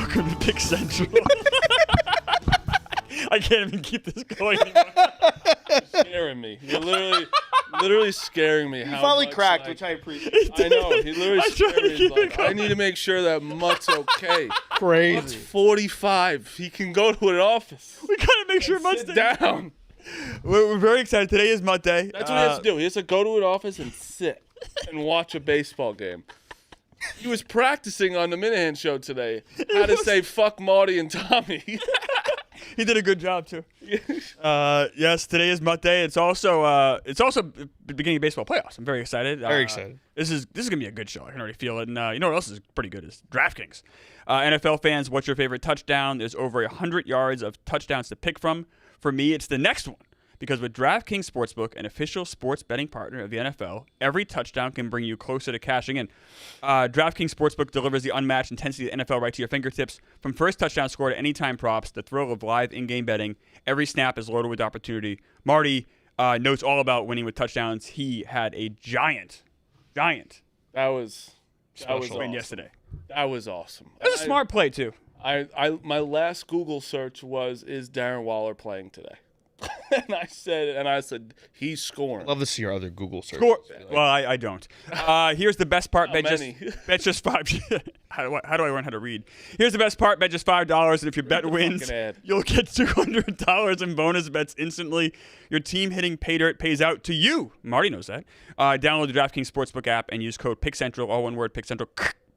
Welcome to Pick Central. I can't even keep this going anymore. You're scaring me. You're literally scaring me. You finally cracked, which I appreciate. I know. He literally I'm trying scared to me. keep He's it like, going. I need to make sure that Mutt's okay. Mutt's Crazy. 45. He can go to an office. We gotta make sure Mutt's Sit down. We're very excited. Today is Mutt Day. That's what he has to do. He has to go to an office and sit and watch a baseball game. He was practicing on the Minahan show today how to say fuck Marty and Tommy. He did a good job too. Yes, today is Mutt Day. It's also the beginning of baseball playoffs. I'm very excited. Very excited. This is gonna be a good show. I can already feel it. And you know what else is pretty good is DraftKings. NFL fans, what's your favorite touchdown? There's over 100 yards of touchdowns to pick from. For me, it's the next one. Because with DraftKings Sportsbook, an official sports betting partner of the NFL, every touchdown can bring you closer to cashing in. DraftKings Sportsbook delivers the unmatched intensity of the NFL right to your fingertips. From first touchdown score to anytime props, the thrill of live in-game betting, every snap is loaded with opportunity. Marty knows all about winning with touchdowns. He had a giant That was win awesome. yesterday. That was awesome. That was a smart play, too. My last Google search was, is Darren Waller playing today? and I said he's scoring. Love to see your other Google search. Well, I don't. Here's the best part. Bet just $5. How do I learn how to read? Here's the best part. Bet just $5, and if your bet wins, you'll get $200 in bonus bets instantly. Your team hitting pay dirt pays out to you. Marty knows that. Download the DraftKings Sportsbook app and use code PickCentral, all one word, PickCentral.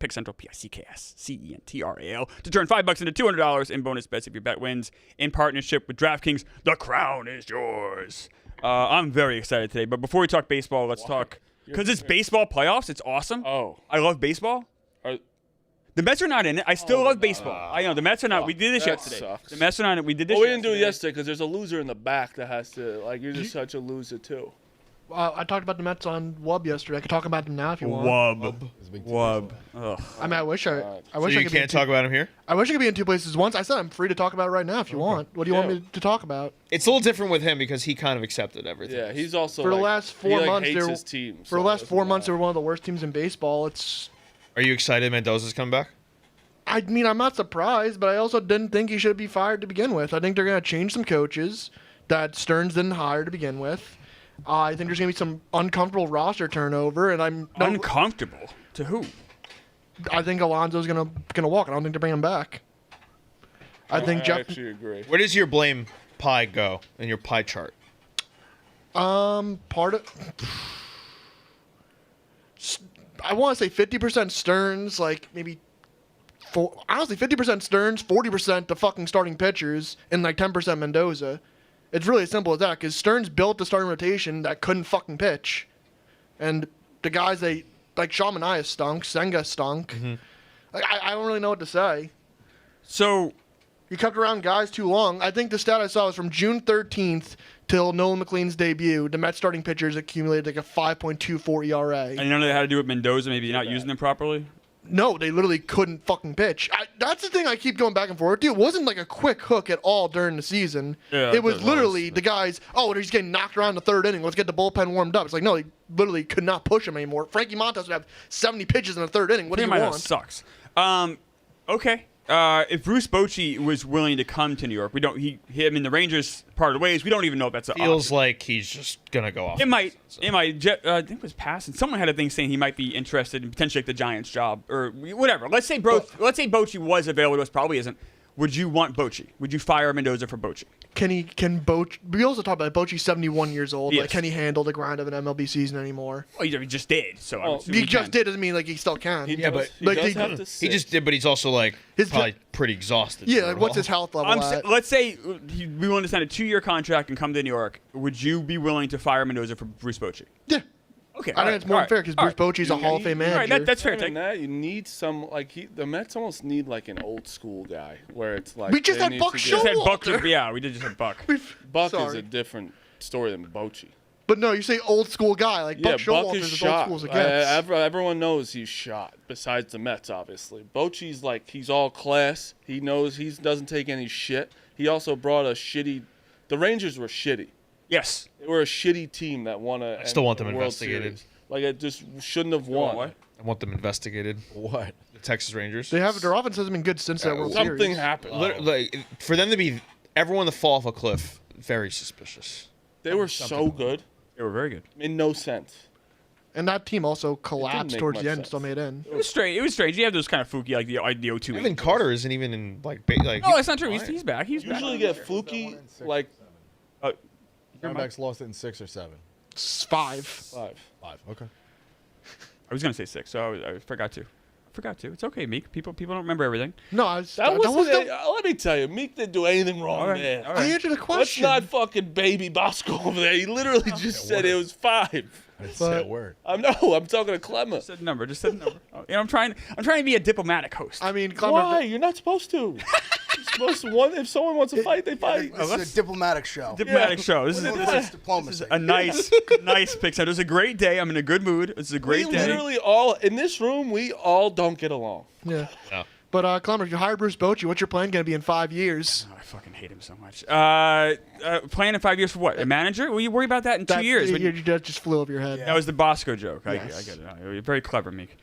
PickCentral, PickCentral, to turn $5 into $200 in bonus bets if your bet wins. In partnership with DraftKings, the crown is yours. I'm very excited today. But before we talk baseball, let's talk because it's baseball playoffs. It's awesome. Oh, I love baseball. The Mets are not in it. I still love baseball. I know the Mets are not. We did this yesterday. Sucks. The Mets are not in it. We did this. Well, we didn't do it yesterday because there's a loser in the back that has to you're just such a loser too. I talked about the Mets on Wub yesterday. I could talk about them now if you want. Wub. Ugh. I mean, I wish I So you could can't talk about him here? I wish I could be in two places at once. I said I'm free to talk about it right now if you want. What do you want me to talk about? It's a little different with him because he kind of accepted everything. Yeah, he's also For the last 4 months, hates they were his team. for the last 4 months they were one of the worst teams in baseball. Are you excited Mendoza's coming back? I mean, I'm not surprised, but I also didn't think he should be fired to begin with. I think they're going to change some coaches that Stearns didn't hire to begin with. I think there's going to be some uncomfortable roster turnover, and I'm Uncomfortable to who? I think Alonso's going to walk. I don't think they're bringing him back. I actually agree. Where does your blame pie go in your pie chart? Part of I want to say 50% Stearns, like maybe honestly 50% Stearns, 40% the fucking starting pitchers, and like 10% Mendoza. It's really as simple as that, because Stearns built the starting rotation that couldn't fucking pitch. And the guys, like Sean Manaea stunk, Senga stunk. Mm-hmm. Like, I don't really know what to say. So, You kept around guys too long. I think the stat I saw was from June 13th till Nolan McLean's debut, the Mets starting pitchers accumulated like a 5.24 ERA. and you know that had to do with Mendoza maybe not using them properly? No, they literally couldn't fucking pitch. That's the thing I keep going back and forth. Dude, it wasn't like a quick hook at all during the season. Yeah, it was literally the guys, he's getting knocked around the third inning. Let's get the bullpen warmed up. It's like, no, they literally could not push him anymore. Frankie Montas would have 70 pitches in the third inning. What do you want? Sucks. Okay. If Bruce Bochy was willing to come to New York, him and the Rangers parted ways. We don't even know if that's an Feels option. like he's just going to go off. It might. I think it was passing. Someone had a thing saying he might be interested in potentially like the Giants job or whatever. Let's say Bochy was available to us. Probably isn't. Would you want Bochy? Would you fire Mendoza for Bochy? Can Bochy? We also talked about Bochy's 71 years old. Yes. Like, can he handle the grind of an MLB season anymore? Well, he just did. So I'm assuming He just did doesn't mean like he still can. He but does have to sit. He just did, but he's also like probably pretty exhausted. Yeah, like what's his health level at? Let's say we want to sign a 2-year contract and come to New York. Would you be willing to fire Mendoza for Bruce Bochy? Yeah. Okay. I think it's more unfair because Bruce Bochy's a Hall of Fame manager. All right, that's fair. Other than that, you need some the Mets almost need like an old school guy where it's like We just they had need Buck to get- Just had Buck. Showalter. Yeah, we did just have Buck. Buck is Sorry. a different story than Bochy. But no, you say old school guy. Like Buck Buck Showalter is is as old shot. school as it gets. Everyone knows he's shot. Besides the Mets, obviously, Bochy's like he's all class. He knows he doesn't take any shit. He also brought a shitty. The Rangers were shitty. Yes. They were a shitty team that won a. I still want them World investigated. Series. Like it just shouldn't have won. What? I want them investigated. What? The Texas Rangers. Their offense hasn't been good since that World Series. Something happened. Like, for them to be everyone to fall off a cliff, very suspicious. They were so good. They were very good. Made no sense. And that team also collapsed make towards much the end, sense. still made in. It was strange. It was strange. You have those kind of fluky like the 02. Even Carter isn't even in like. No, that's not true. He's back. He's back. Usually get fluky like Diamondbacks lost it in 6 or 7. It's 5. 5. 5. Okay. I was gonna say 6, so I forgot to. It's okay, Meek. People don't remember everything. No, That was let me tell you, Meek didn't do anything wrong All right, there. all I right. answered the Let's question. not fucking baby Bosco over there. He literally just said it was 5. I didn't say a word. I'm talking to Clemmer. Just said the number. Just said the number. I'm trying to be a diplomatic host. I mean, Clemmer, Why? You're not supposed to. You're supposed to if someone wants to fight, they fight. This is a diplomatic show. Diplomatic show. This This is diplomacy. a nice pick. So it was a great day. I'm in a good mood. It's a We great day. literally all in this room. We all don't get along. yeah. Yeah. But Clemmer, you hired Bruce Bochy. What's your plan going to be in 5 years? Oh, I fucking hate him so much. Playing in 5 years for what? A manager? Will you worry about that in 2 years? That just flew over your head. That was the Bosco joke. Yes. I get it. You're very clever, Meek.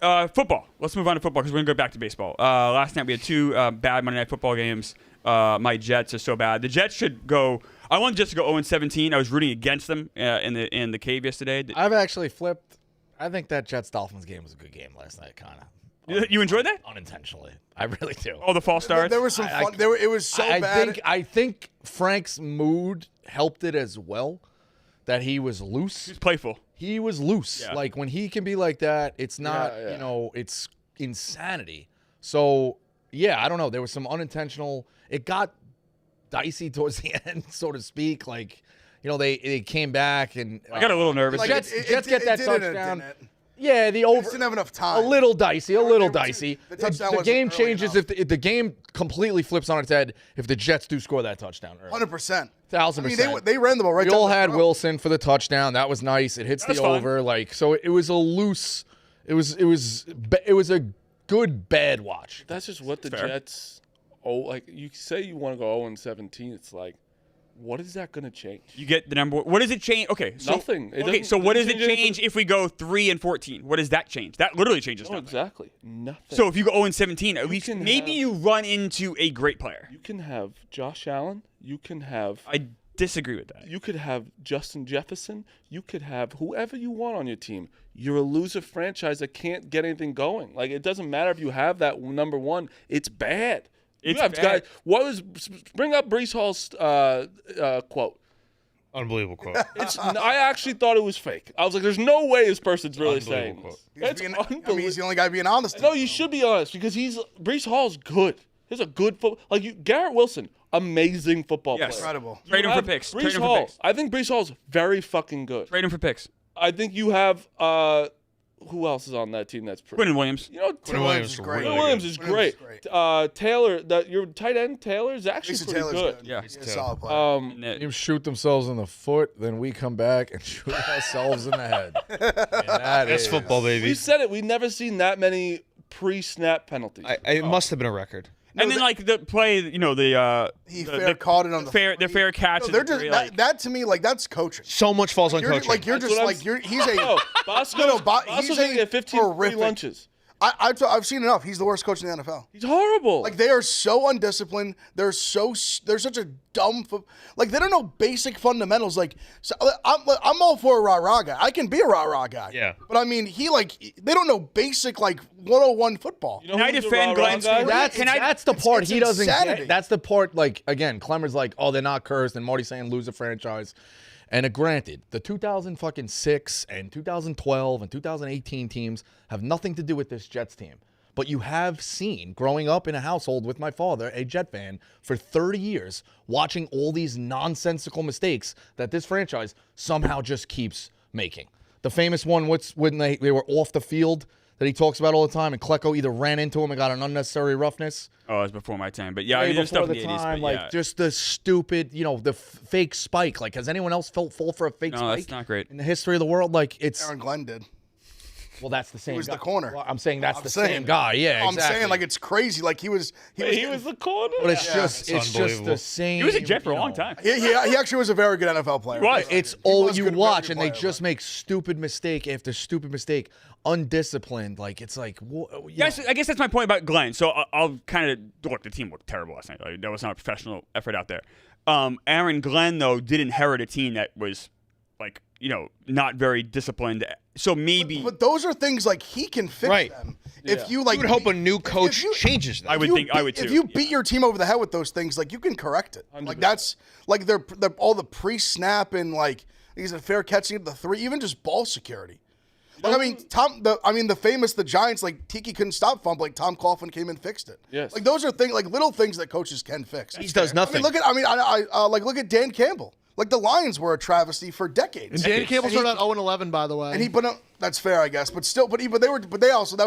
Football. Let's move on to football because we're going to go back to baseball. Last night we had 2 bad Monday Night Football games. My Jets are so bad. The Jets should go. I wanted Jets to go 0-17. I was rooting against them in the cave yesterday. I've actually flipped. I think that Jets-Dolphins game was a good game last night, kind of. You enjoyed that? Unintentionally. I really do. Oh, the false starts? There was some fun. It was so bad. I think Frank's mood helped it as well, that he was loose. He's playful. He was loose. Yeah. Like, when he can be like that, it's not, it's insanity. So, yeah, I don't know. There was some unintentional. It got dicey towards the end, so to speak. Like, they came back and. I got a little nervous. Jets get that touchdown. Didn't it? Yeah, the over. Didn't have enough time. A little dicey. The touchdown The wasn't game early changes enough. if the game completely flips on its head if the Jets do score that touchdown early. 100%. 1,000%. They ran the ball right. We down all the had throat. Wilson for the touchdown. That was nice. It hits That's the fine. over. Like, so it was a loose. It was a good bad watch. That's just what the Fair. Jets. Oh, like you say you want to go 0-17. It's like, what is that going to change? You get the number. What does it change? Okay, so Nothing. It Okay, doesn't- so what does doesn't it change change if we go 3-14? What does that change? That literally changes No, nothing. exactly. Nothing. So if you go 0-17, at least can maybe have- you run into a great player. you can have Josh Allen. You can have. I disagree with that. You could have Justin Jefferson. You could have whoever you want on your team. You're a loser franchise that can't get anything going. Like, it doesn't matter if you have that number one. It's bad. It's you have bad. Guys, bring up Brees Hall's quote. Unbelievable quote. I actually thought it was fake. I was like, there's no way this person's really saying Unbelievable this. That's He's the only guy being honest. No, you should be honest because Brees Hall's good. He's a good football. Garrett Wilson, amazing football Yes. player. Incredible. Trade him for have picks. Brees Trade him Hall. for picks. I think Brees Hall's very fucking good. Trade him for picks. I think you have who else is on that team that's pretty? Quinn Williams. You know, Quinn Williams is great. Quinn Williams is great. Taylor, your tight end Taylor is actually Jason pretty Taylor's good. good. Yeah. He's a solid player. Teams shoot themselves in the foot, then we come back and shoot ourselves in the head. And that That's is- football, We baby. said it. We've never seen that many pre-snap penalties. It must have been a record. And then the play, He the caught it on the fair catch. No, they're just that to me that's coaching. So much falls on coaching. He's a Bosco, he's Bosco's gonna a get 15 free horrific. lunches. I've seen enough. He's the worst coach in the NFL. He's horrible. Like, they are so undisciplined. They're such a dumb. They don't know basic fundamentals. Like, so I'm all for a rah-rah guy. I can be a rah-rah guy. Yeah. But I mean, they don't know basic 101 football. You know Can I who's the defend rah-rah Glenn guy? Stewart? That's the part it's he doesn't insanity. get. That's the part, again, Clemmer's like, oh, they're not cursed, and Marty's saying lose a franchise. And granted, the 2006 and 2012 and 2018 teams have nothing to do with this Jets team. But you have seen, growing up in a household with my father, a Jet fan, for 30 years, watching all these nonsensical mistakes that this franchise somehow just keeps making. The famous one, when they were off the field, that he talks about all the time, and Klecko either ran into him and got an unnecessary roughness. Oh, it was before my time. But yeah, Way there's before stuff in the the 80s. time, But yeah. just the stupid, the fake spike. Like, has anyone else fall for a fake No, spike that's not great. in the history of the world? Like, it's Aaron Glenn did. Well, that's the same. He was guy. the corner. Well, I'm saying that's I'm the saying. same guy. Yeah, I'm exactly. saying like it's crazy. Like he was the corner. But it's it's just unbelievable. the same. He was a Jet for a you long know. time. he actually was a very good NFL player. Right. It's He all was you good, watch, very and they good just player, make stupid mistake after stupid mistake, undisciplined. Like it's like, Yes, I guess that's my point about Glenn. So I'll kind of look. The team looked terrible last night. Like, that was not a professional effort out there. Aaron Glenn though did inherit a team that was like not very disciplined. So maybe, But those are things like he can fix Right. them. Yeah. If you like, You would hope a new coach you- changes that. I would you think I would beat- too. If you beat your team over the head with those things, like you can correct it. Like that's like they're all the pre-snap and like he's a fair catching at the three, even just ball security. Like I mean, the Giants, like Tiki couldn't stop fumbling. Tom Coughlin came and fixed it. Yes. Like those are things, like little things that coaches can fix. He does nothing. Look at Dan Campbell. Like the Lions were a travesty for decades. And Dan Campbell started out 0-11, by the way. That's fair, I guess. But still, that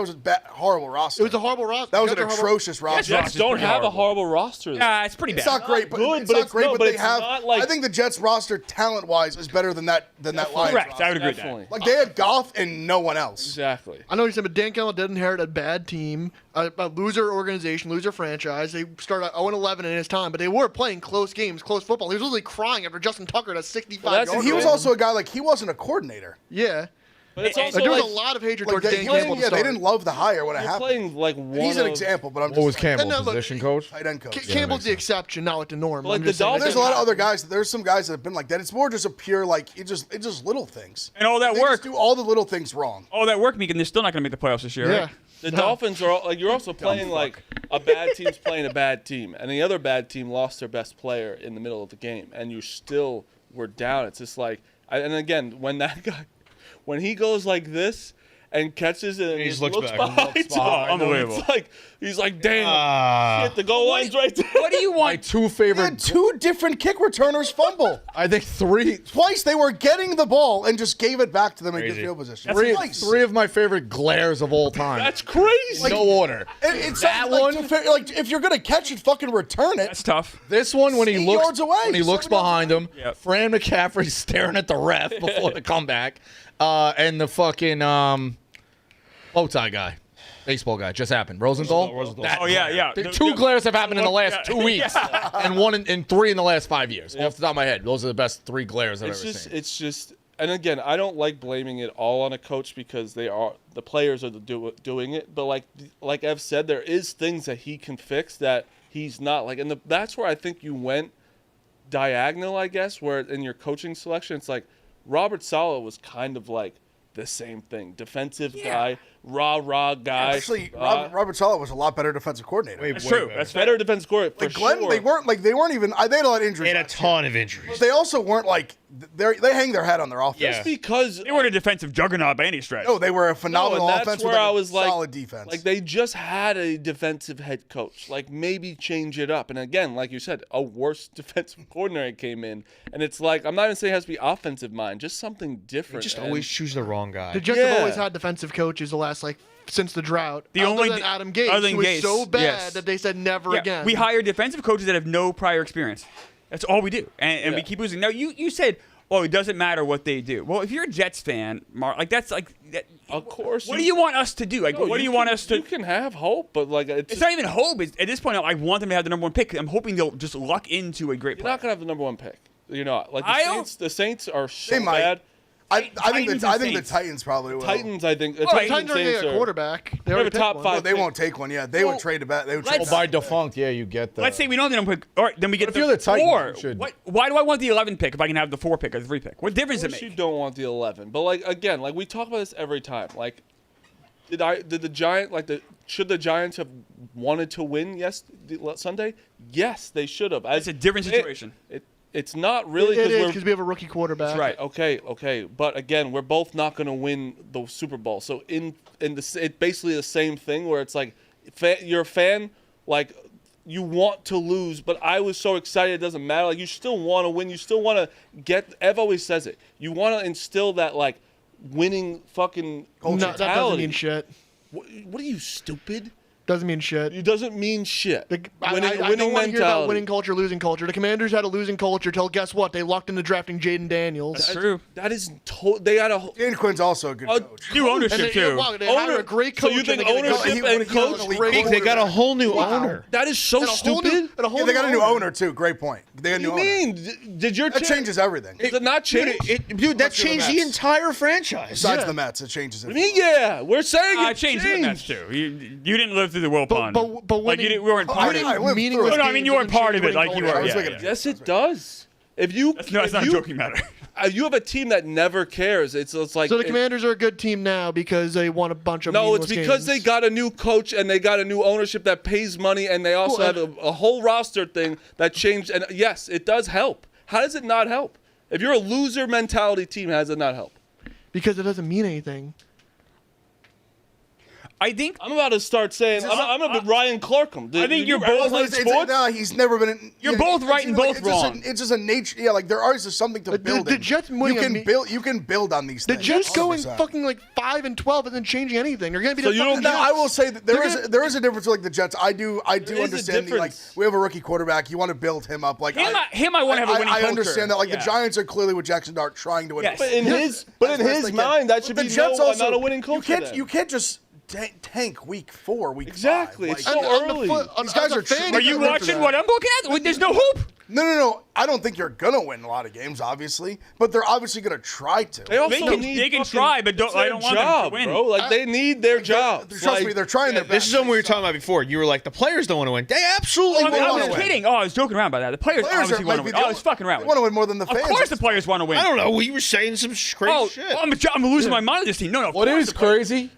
was a horrible roster. It was a horrible roster. That was an Jets are horrible. atrocious roster. Jets don't pretty have a horrible. horrible roster. though. yeah, it's pretty bad. It's not great, but good, it's but not it's great. no, But but they it's have. not like- I think the Jets roster, talent-wise, is better than that Lions Correct. roster. I would agree with Definitely. that. Like they had Goff and no one else. Exactly. I know what you said, but Dan Campbell did inherit a bad team, a loser organization, loser franchise. They started 0-11 in his time, but they were playing close games, close football. He was literally crying after Justin Tucker had a 65 And he was also a guy like he wasn't a coordinator. Yeah. But it's also Like, there was like, a lot of hatred Like towards Dan they Campbell. didn't, they didn't love the hire when it you're happened. playing like one. He's an of- example, but I'm just What was saying. Campbell, No, look, position coach? Tight end coach. Campbell's the exception, not like the norm. Like I'm the just saying. Dolphins- There's a lot of other guys. There's some guys that have been like that. It's more just a pure like it's just little things. And all that They work, just do all the little things wrong. all that work, Meek, and they're still not going to make the playoffs this year, Yeah. right? The Dolphins are like you're also playing like a bad team's playing a bad team, and the other bad team lost their best player in the middle of the game, and you still were down. It's just like, and again, when he goes like this and catches it, and He just looks back. behind him, Unbelievable. It's like he's like, damn, shit, the goal line's right there. What do you My want? two They had favorite. two different kick returners fumble. I think three. Twice they were getting the ball and just gave it back to them in good Crazy. field position. Three of my favorite glares of all time. That's crazy. no order. It's that like, one. like if you're gonna catch it, fucking return it. That's tough. This one when he 8 looks yards away, when he looks 7 yards behind him, Yep. Fran McCaffrey staring at the ref before the comeback, and the fucking bow tie guy, baseball guy, just happened. Rosenthal. That Oh, yeah, glare. yeah. The two glares have happened in the last 2 weeks, and one in three in the last 5 years. Off the top of my head, those are the best three glares I've ever seen. It's just, and again, I don't like blaming it all on a coach because the players are doing it. But like Ev said, there is things that he can fix that he's not like, and that's where I think you went diagonal, I guess, where in your coaching selection, it's like Robert Saleh was kind of like the same thing, defensive guy, rah guy. Actually, Robert Saleh was a lot better defensive coordinator. That's true. That's better defensive coordinator for Like Glenn, sure. they weren't even. They had a lot of They injuries. had a ton of injuries. But they also weren't like they hang their head on their offense. Yeah. because They weren't a defensive juggernaut by any stretch. No, they were a phenomenal and that's offense where with I was like, solid defense. Like they just had a defensive head coach. Like maybe change it up. And again, like you said, a worse defensive coordinator came in, and it's like I'm not even saying it has to be offensive mind, just something They different. just And always choose the wrong guy. The Jets have Yeah. always had defensive coaches the last since the drought. The other only than di- Adam Gase, other than who was Gase, so bad yes. that they said never Yeah, again. we hire defensive coaches that have no prior experience. That's all we do, and we keep losing. Now you said, well, it doesn't matter what they do. Well, if you're a Jets fan, Mark, like that's like that. Of course. What do you want us to do? Like, No, what do you want us to? You can have hope, but like It's not even hope. At this point, I want them to have the number one pick. I'm hoping they'll just luck into a great you're player. not gonna have the number one pick. You're not. Like I don't- the Saints are so They might. bad. I think Titans the and Saints. Titans probably will. Titans, I think. Well, Titans Titans and are Saints getting a are. quarterback. They They have already a picked top one. five. No, they won't take one. Yeah, they Well, would trade it back. They would let's- trade Oh, by back. defunct, yeah, you get the. Let's say we don't have the number one pick. All right, then we get if you're the Titans, four. you should- Why do I want the 11 pick if I can have the 4 pick or the 3 pick? What difference Of does course it you make? don't want the 11, but like again, like we talk about this every time. Like, did the Giant should the Giants have wanted to win Sunday? Yes, they should have. It's a different situation. It's not really It is we're because we have a rookie quarterback. That's right. okay. But again, we're both not going to win the Super Bowl. So it's basically the same thing where it's like you're a fan, like you want to lose, but I was so excited it doesn't matter. Like you still want to win. You still want to get. Ev always says it. You want to instill that winning fucking No, that doesn't mentality. mean shit. What are you, stupid? Doesn't mean shit. It doesn't mean shit. I Winning don't want to hear about mentality. winning culture, losing culture. The Commanders had a losing culture till guess what? They locked into drafting Jaden Daniels. That's true. That is they had a Dan Quinn's also a good coach. New ownership And too. they had a great coach. So you think and they got a ownership great- and coach? They got a whole new owner. That is so and a whole stupid. new- and a whole Yeah, they got a new owner. owner too. Great point. They got a new What do you owner. mean? Did your That team changes everything. Does it not change? Dude, that Fuck you, the changed the Mets. entire franchise. Besides the Mets, it changes it. I mean, yeah, we're saying I it changed the Mets too. You didn't live through the Will Pond. but like winning- we weren't part of I it. lived meaningless through it. No, I mean, you weren't games part of doesn't it change like you winning were. I was Yeah, looking yeah. at Yes, it does. If you, No, it's if not a you, joking matter. If you have a team that never cares, it's like So the Commanders are a good team now because they won a bunch of No, it's meaningless because games. they got a new coach and they got a new ownership that pays money, and they also Well, have a whole roster thing that changed. And yes, it does help. How does it not help? If you're a loser mentality team, how does it not help? because it doesn't mean anything. I think I'm about to start saying I'm gonna be Ryan Clarkham. I think you're ever both- play sports? No, he's never been. In, You're both right and both wrong. It's just a nature. Yeah, like there always is something to build. the in. Jets You winning a can me- build. You can build on these The things. Jets going 100%. fucking like 5-12 isn't changing anything. They're gonna be So the you don't fucking Now, get- I will say that They're there is a difference with like the Jets. I do is a understand the, like difference. we have a rookie quarterback. You want to build him up. Like him, I want to have a winning I culture. understand that. Like Yeah. the Giants are clearly with Jackson Dart trying to win. Yes. But in That's his best they can. mind, that should But be the Jets also, not a winning culture. You can't just tank week 4, week Exactly. 5. It's Like, so on the early. on- These guys as a are fan, tr- Are you root for watching that. what I'm looking at? There's no hoop. No. I don't think you're gonna win a lot of games, obviously, but they're obviously gonna try to. They also They need can fucking- try, but it's I their don't want them to job, win. bro. Like they need their job. Trust me, they're trying their best. This is what we were talking about before. You were like, the players don't want to win. They absolutely I mean, I want was to win. kidding. Oh, I was joking around about that. The players obviously want to win. Oh, I was fucking around. They with want to it. win more than the fans. Of course, the players want to win. I don't know. We were saying some crazy Oh, shit. I'm losing my mind with this team. No. What is crazy?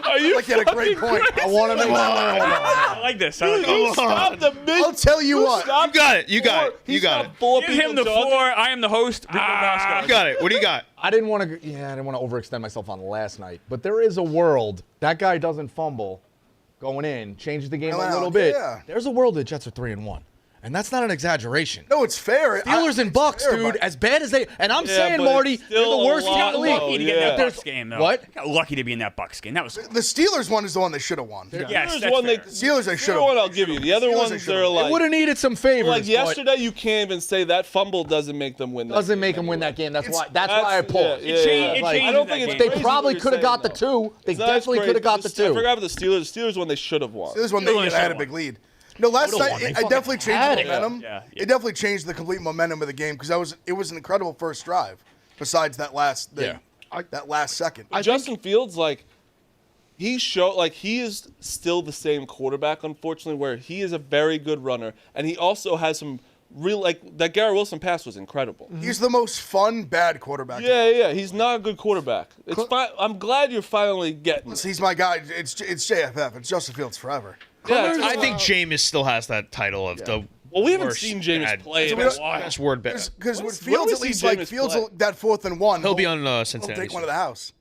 Are you Like you had a great point. I want to make I like this. I like this. stop the mid? I'll tell you what. You got it. You got it. You got it. Four Give him the people floor. I am the host. Rico You Vasco. got it. What do you got? I didn't want to. Yeah, I didn't want to overextend myself on last night. But there is a world that guy doesn't fumble, going in, changes the game a Well, little bit. yeah. There's a world the Jets are 3-1, and that's not an exaggeration. No, it's fair. Steelers and It's Bucks, fair, dude, but- as bad as they. And I'm Yeah, saying, but Marty, it's they're still the worst a team in lot the Got league. lucky to Yeah. get in that There's- Bucks game, though. What? Got lucky to be in that Bucks game. That was. The Steelers one is the one they should have won. Yes, Steelers that's one fair. Steelers they should The have. one I'll give you. The other Steelers, ones they should've they're won. like. They would have needed some favors. Like but yesterday, you can't even say that fumble doesn't make them win. doesn't make them win that game. That's why. That's why I That's- pulled. yeah, It yeah. changed. Like, I don't think that it's game. They crazy probably what could have you're got the saying, two. They though. That's definitely crazy. could have got the I two. forgot about the Steelers. The Steelers one they should have won. Steelers one Steelers they had a should've big lead. No, last Should've night won. They it fucking definitely changed had the it. momentum. Yeah. It definitely changed the complete momentum of the game because it was an incredible first drive. Besides that last second. Justin Fields, like he is still the same quarterback, unfortunately, where he is a very good runner, and he also has some real like that Garrett Wilson pass was incredible. He's the most fun bad quarterback. Yeah, he's not a good quarterback. It's fine. I'm glad you're finally getting it. He's my guy. It's JFF. It's Justin Fields forever. Yeah, I think Jameis still has that title of the. well, we haven't worst seen Jameis bad- play in a best, while. best word bad. Because with When do Fields, we at see least like Jameis Fields, play? that 4th and 1. He'll be on He'll Cincinnati. take one to the house.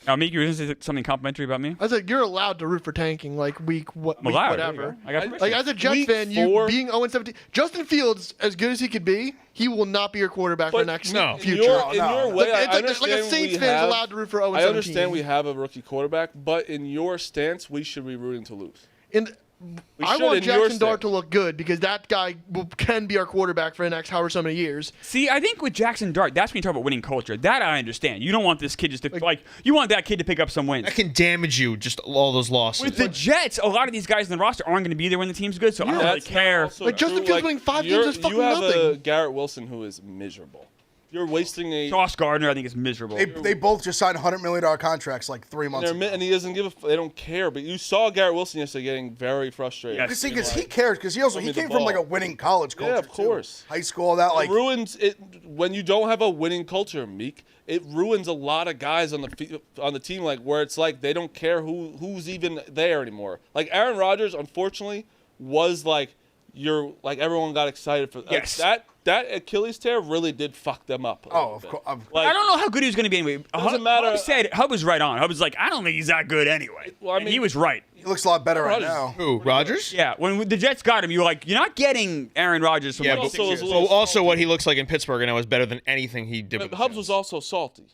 Now, Meek, you were going to say something complimentary about me? I said you're allowed to root for tanking like week I'm allowed. There you whatever. go. I got permission. Like as a Jets Week fan, you 4. being 0-17, Justin Fields, as good as he could be, he will not be your quarterback for the next no. In future. your No. way, Like, I it's like a understand Saints we fan is have- allowed to root for 0-17. I understand we have a rookie quarterback, but in your stance, we should be rooting to lose. And We I should want in your Jackson Dart stance. to look good because that guy can be our quarterback for the next however so many years. See, I think with Jackson Dart, that's when you talk about winning culture. That I understand. You don't want this kid just to, like you want that kid to pick up some wins. That can damage you, just all those losses. With the Jets, a lot of these guys in the roster aren't going to be there when the team's good, so I don't really That's not care. also Like, Justin true. Fields winning 5 games is fucking You have a nothing. Garrett Wilson who is miserable. You're wasting a. Sauce Gardner, I think, is miserable. They both just signed $100 million contracts like 3 months ago. And he doesn't give a. They don't care. But you saw Garrett Wilson yesterday getting very frustrated. Yes. Because he cares. Because he me the came from like a ball. winning college culture. Yeah, of too. course. High school, all that. Like It ruins it when you don't have a winning culture, Meek. It ruins a lot of guys on the team, like where it's like they don't care who's even there anymore. Like Aaron Rodgers, unfortunately, was like everyone got excited for Yes. that Achilles tear really did fuck them up. of course. Like, I don't know how good he was going to be anyway. Doesn't matter. Hub was right on. Hub was like, I don't think he's that good anyway. Well, I And mean- he was right. He looks a lot better right Rodgers- now. Who? Rodgers? Yeah, when the Jets got him, you were like, you're not getting Aaron Rodgers from Yeah, like but 6 years. also- also what he looks like in Pittsburgh now is better than anything he did. But with the Hubs Jets. was also salty.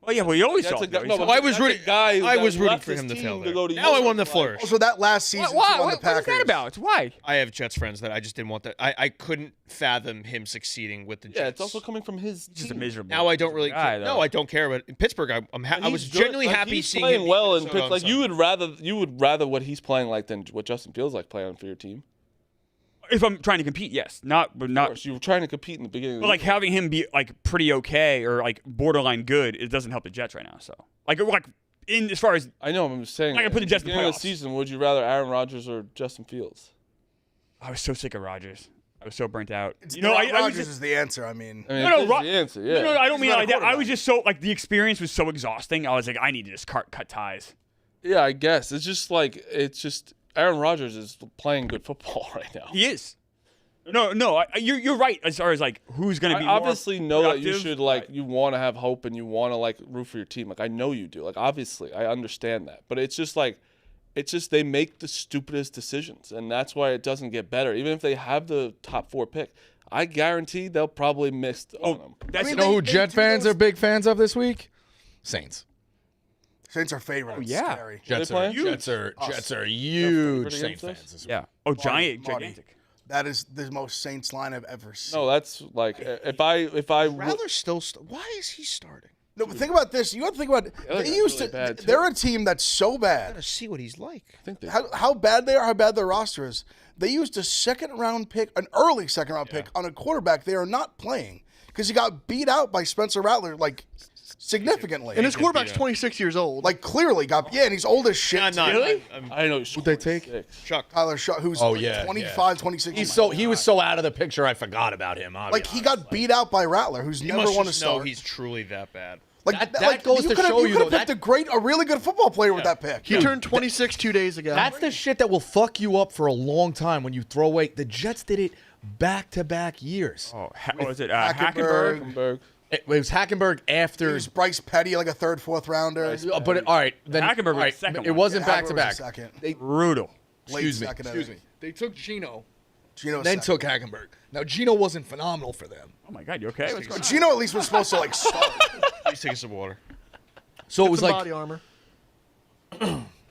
Well, yeah, well, you always That's saw a guy. it. No, though. but I was that's a rooting- guy I that was rooting left for his him to team fail to there. go to Now I Europe, won the like- flourish. Also, that last season Why? on the What is Packers. that about? Why? I have Jets friends that I just didn't want that. I couldn't fathom him succeeding with the Jets. Yeah, it's also coming from his Just a team. miserable. Now I don't really. guy, No, though. I don't care. But in Pittsburgh, I was He's good. genuinely Like, happy he's seeing playing him well beat in Minnesota Pittsburgh. on Like Sunday. you would rather what he's playing like than what Justin Fields like playing for your team. If I'm trying to compete, yes. But Of not. course, you were trying to compete in the beginning. But like having him be like pretty okay or like borderline good, it doesn't help the Jets right now. So like in as far as I know. I'm just saying. I can put the Jets in the beginning of the playoffs. season, would you rather Aaron Rodgers or Justin Fields? I was so sick of Rodgers. I was so burnt out. It's You know, I was Rodgers just, is the answer. I mean, I mean, No, it's Ro- the answer. Yeah. no, I don't He's mean not it a like that. I quarterback. was just so like the experience was so exhausting. I was like, I need to just cut ties. Yeah, I guess it's just Aaron Rodgers is playing good football right now. He is. No, you're right as far as like who's going to be I more obviously know that you productive. should like you want to have hope and you want to like root for your team. Like I know you do. Like obviously I understand that, but it's just they make the stupidest decisions, and that's why it doesn't get better. Even if they have the top 4 pick, I guarantee they'll probably miss on them. That's You know who they Jet do fans those- are big fans of this week? Saints. Saints are favorite. It's yeah. scary. Jets are playing? Jets are huge favorite Saints against us? fans this week. yeah. Marty. Gigantic. That is the most Saints line I've ever seen. No, that's like if I Rather still. Why is he starting? No, but think about this. You have to think about. other They guy's used really to. bad, too. They're a team that's so bad. Gotta see what he's like. I think they How bad they are, how bad their roster is. They used a second-round pick, an early second-round pick, on a quarterback they are not playing because he got beat out by Spencer Rattler like significantly. And his quarterback's 26 years old. Like clearly got and he's old as shit. Really? I know. Who'd they take? Chuck. Tyler Shaw, who's Oh, like yeah, 25, 26. He was so out of the picture. I forgot about him. like he got beat out by Rattler, who's never won a start. he's truly that bad. Like that goes to show you, though, could have picked a really good football player with that pick. He turned 26 2 days ago. That's the shit that will fuck you up for a long time when you throw away. The Jets did it back-to-back years. Oh, what was it? Hackenberg. Hackenberg. It was Hackenberg after. It was Bryce Petty, like a third, fourth rounder. But all right, then Hackenberg was all right, second It one. wasn't Yeah, Hackenberg back-to-back. was the second. They, Brutal. Late excuse me. second, I Excuse think. me. They took Gino, Gino then second. took Hackenberg. Now Gino wasn't phenomenal for them, Oh my God, you okay? What's going on? Gino at least was supposed to like start. Please take some water. so it was Some like body armor.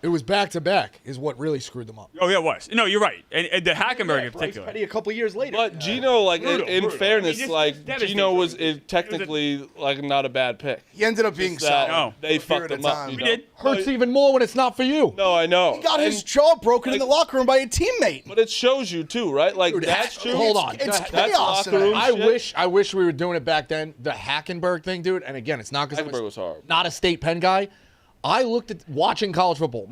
it was back-to-back is what really screwed them up. Oh yeah, it was. No, you're right. And the Hackenberg in Bryce particular. Petty a couple years later. But Gino, like Brutal, in brutal. fairness, He just like devastated Gino was them. technically like not a bad pick. He ended up being Just that solid. No. They for a fucked period him of up. time. You We know? did. Hurts even more when it's not for you. No, I know. He got his And- jaw broken in the like- locker room by a teammate. But it shows you too, right? Like Dude, that's true. hold on. It's That's chaos. locker room. in there. shit. I wish we were doing it back then. The Hackenberg thing, dude. And again, it's not because Hackenberg was hard. not a state Penn guy. I looked at watching college football,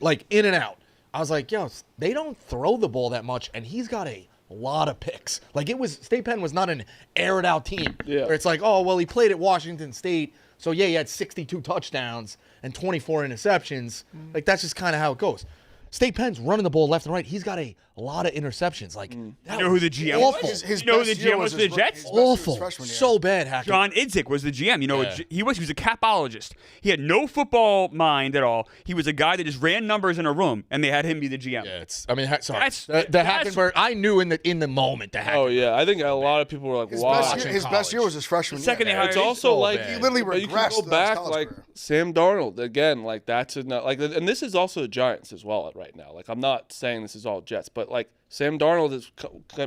like in and out. I was like, yo, they don't throw the ball that much, and he's got a lot of picks. Like State Penn was not an air it out team. Yeah. Where it's like, oh, well, he played at Washington State, so yeah, he had 62 touchdowns and 24 interceptions. Like that's just kind of how it goes. State Penn's running the ball left and right. He's got a lot of interceptions. Like, that You know who was the GM awful. was? His You know who best the year GM was for his the rookie- Jets? his best year was Awful. freshman year. So bad, Hackett. John Idzik was the GM. You know, Yeah. he was a capologist. He had no football mind at all. He was a guy that just ran numbers in a room, and they had him be the GM. Yeah, it's. I mean, sorry. That's- the that's- Hackenberg. I knew in the moment the Hackenberg. Oh yeah, I think a lot of people were like, His, "Wow." best college. year was his freshman The second year. they hired It's him, also so like bad. He literally but you can regressed go in his back college like career. Sam Darnold again. Like that's like, and this is also the Giants as well right now. Like I'm not saying this is all Jets, but like Sam Darnold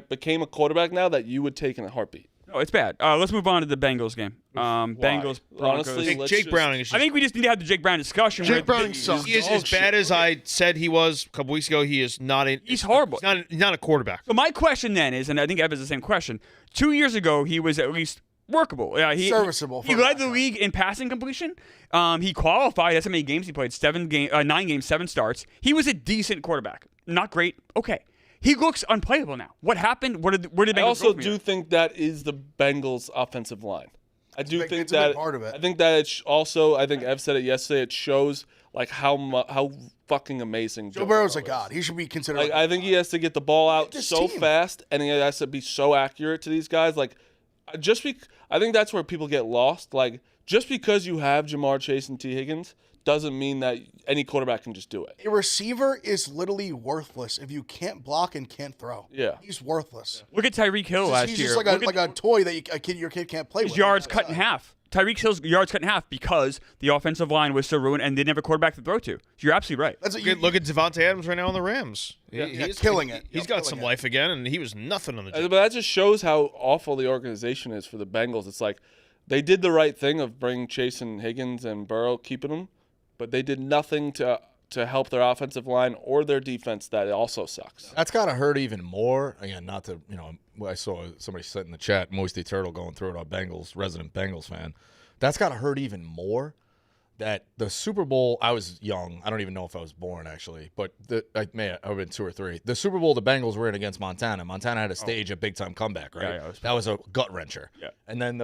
became a quarterback now that you would take in a heartbeat. No, it's bad. Let's move on to the Bengals game. Bengals, Broncos. Honestly, let's Jake just- Browning is I just. think we just need to have the Jake Brown discussion. Jake where Browning sucks. He is as bad as I said he was a couple weeks ago. He is not a. He's horrible. He's not a quarterback. So my question then is, and I think Ev has the same question. 2 years ago, he was at least workable. Serviceable for He a led the backup. league in passing completion. He qualified. That's how many games he played. 9 games, 7 starts. He was a decent quarterback. Not great. Okay. He looks unplayable now. What happened? Where did the Bengals I go also from do here? think that is the Bengals' offensive line. I do think it's a big that part of it. I think that it's also. I think Ev said it yesterday. It shows like how fucking amazing Joe Burrow's a is. god. He should be considered. Like I think he has to get the ball out This so team. fast, and he has to be so accurate to these guys. Like, I think that's where people get lost. Like, just because you have Jamar Chase and T. Higgins doesn't mean that any quarterback can just do it. a receiver is literally worthless if you can't block and can't throw. Yeah. He's worthless. Look at Tyreek Hill last He's year. just Look at like a toy that your kid can't play his with. yards cut in half. Tyreek Hill's yards cut in half because the offensive line was so ruined and they didn't have a quarterback to throw to. So you're absolutely right. That's Look at Devontae Adams right now on the Rams. He's killing it. He's got some life again, and he was nothing on the But that just shows how awful the organization is for the Bengals. It's like they did the right thing of bringing Chase and Higgins and Burrow, keeping them, but they did nothing to help their offensive line or their defense. That also sucks. That's got to hurt even more. Again, not to, I saw somebody said in the chat, Moisty Turtle going through it, our resident Bengals fan. That's got to hurt even more that the Super Bowl, I was young. I don't even know if I was born, actually, but I may have been 2 or 3. The Super Bowl the Bengals were in against Montana. Montana had to stage a big-time comeback, right? Yeah, that was a gut-wrencher. Yeah. And then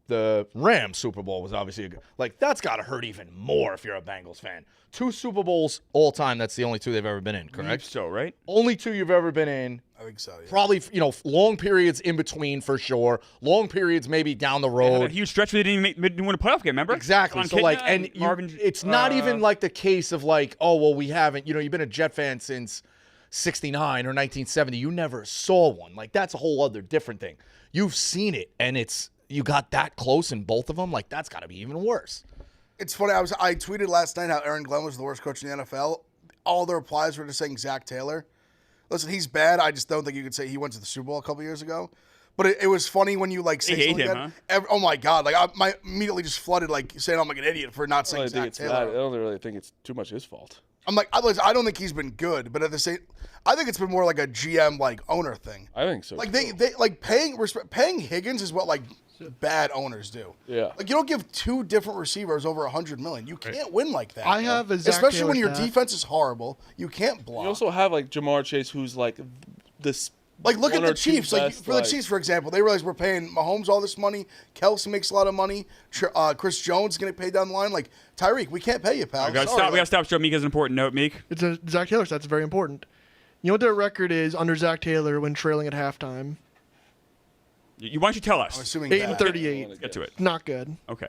the Rams Super Bowl was obviously that's got to hurt even more if you're a Bengals fan. 2 Super Bowls all time. That's the only 2 they've ever been in, correct? So, right? Only 2 you've ever been in. I think so. Yeah. Probably, long periods in between for sure. Long periods maybe down the Had road. a huge stretch where they didn't win a playoff game, remember? Exactly. John So Kitna it's not even like the case of we haven't. You've been a Jet fan since '69 or 1970. You never saw one. That's a whole other different thing. You've seen it, and you got that close in both of them. That's got to be even worse. It's funny. I tweeted last night how Aaron Glenn was the worst coach in the NFL. All the replies were just saying Zach Taylor. Listen, he's bad. I just don't think you could say he went to the Super Bowl a couple years ago. But it was funny when you say hate something him, like that. Oh my God! I immediately just flooded saying I'm like an idiot for not saying Zach Taylor. I don't really think it's too much his fault. I'm like, I don't think he's been good, but at the same, I think it's been more like a GM owner thing. I think so. They paying Higgins is what bad owners do. Yeah. You don't give 2 different receivers over $100 million. You can't win like that. I have a Zach especially Taylor when your stat. defense is horrible. You can't block. You also have Jamar Chase, who's this. Look at one the or two Chiefs. best, For the Chiefs, for example, they realize we're paying Mahomes all this money. Kelsey makes a lot of money. Chris Jones is going to pay down the line. Tyreek, we can't pay you, pal. We got to stop. Show Meek as an important note, Meek. It's a Zach Taylor stat. That's very important. You know what their record is under Zach Taylor when trailing at halftime? Why don't you tell us? I'm assuming 8-38. Let's get to it. Not good. Okay.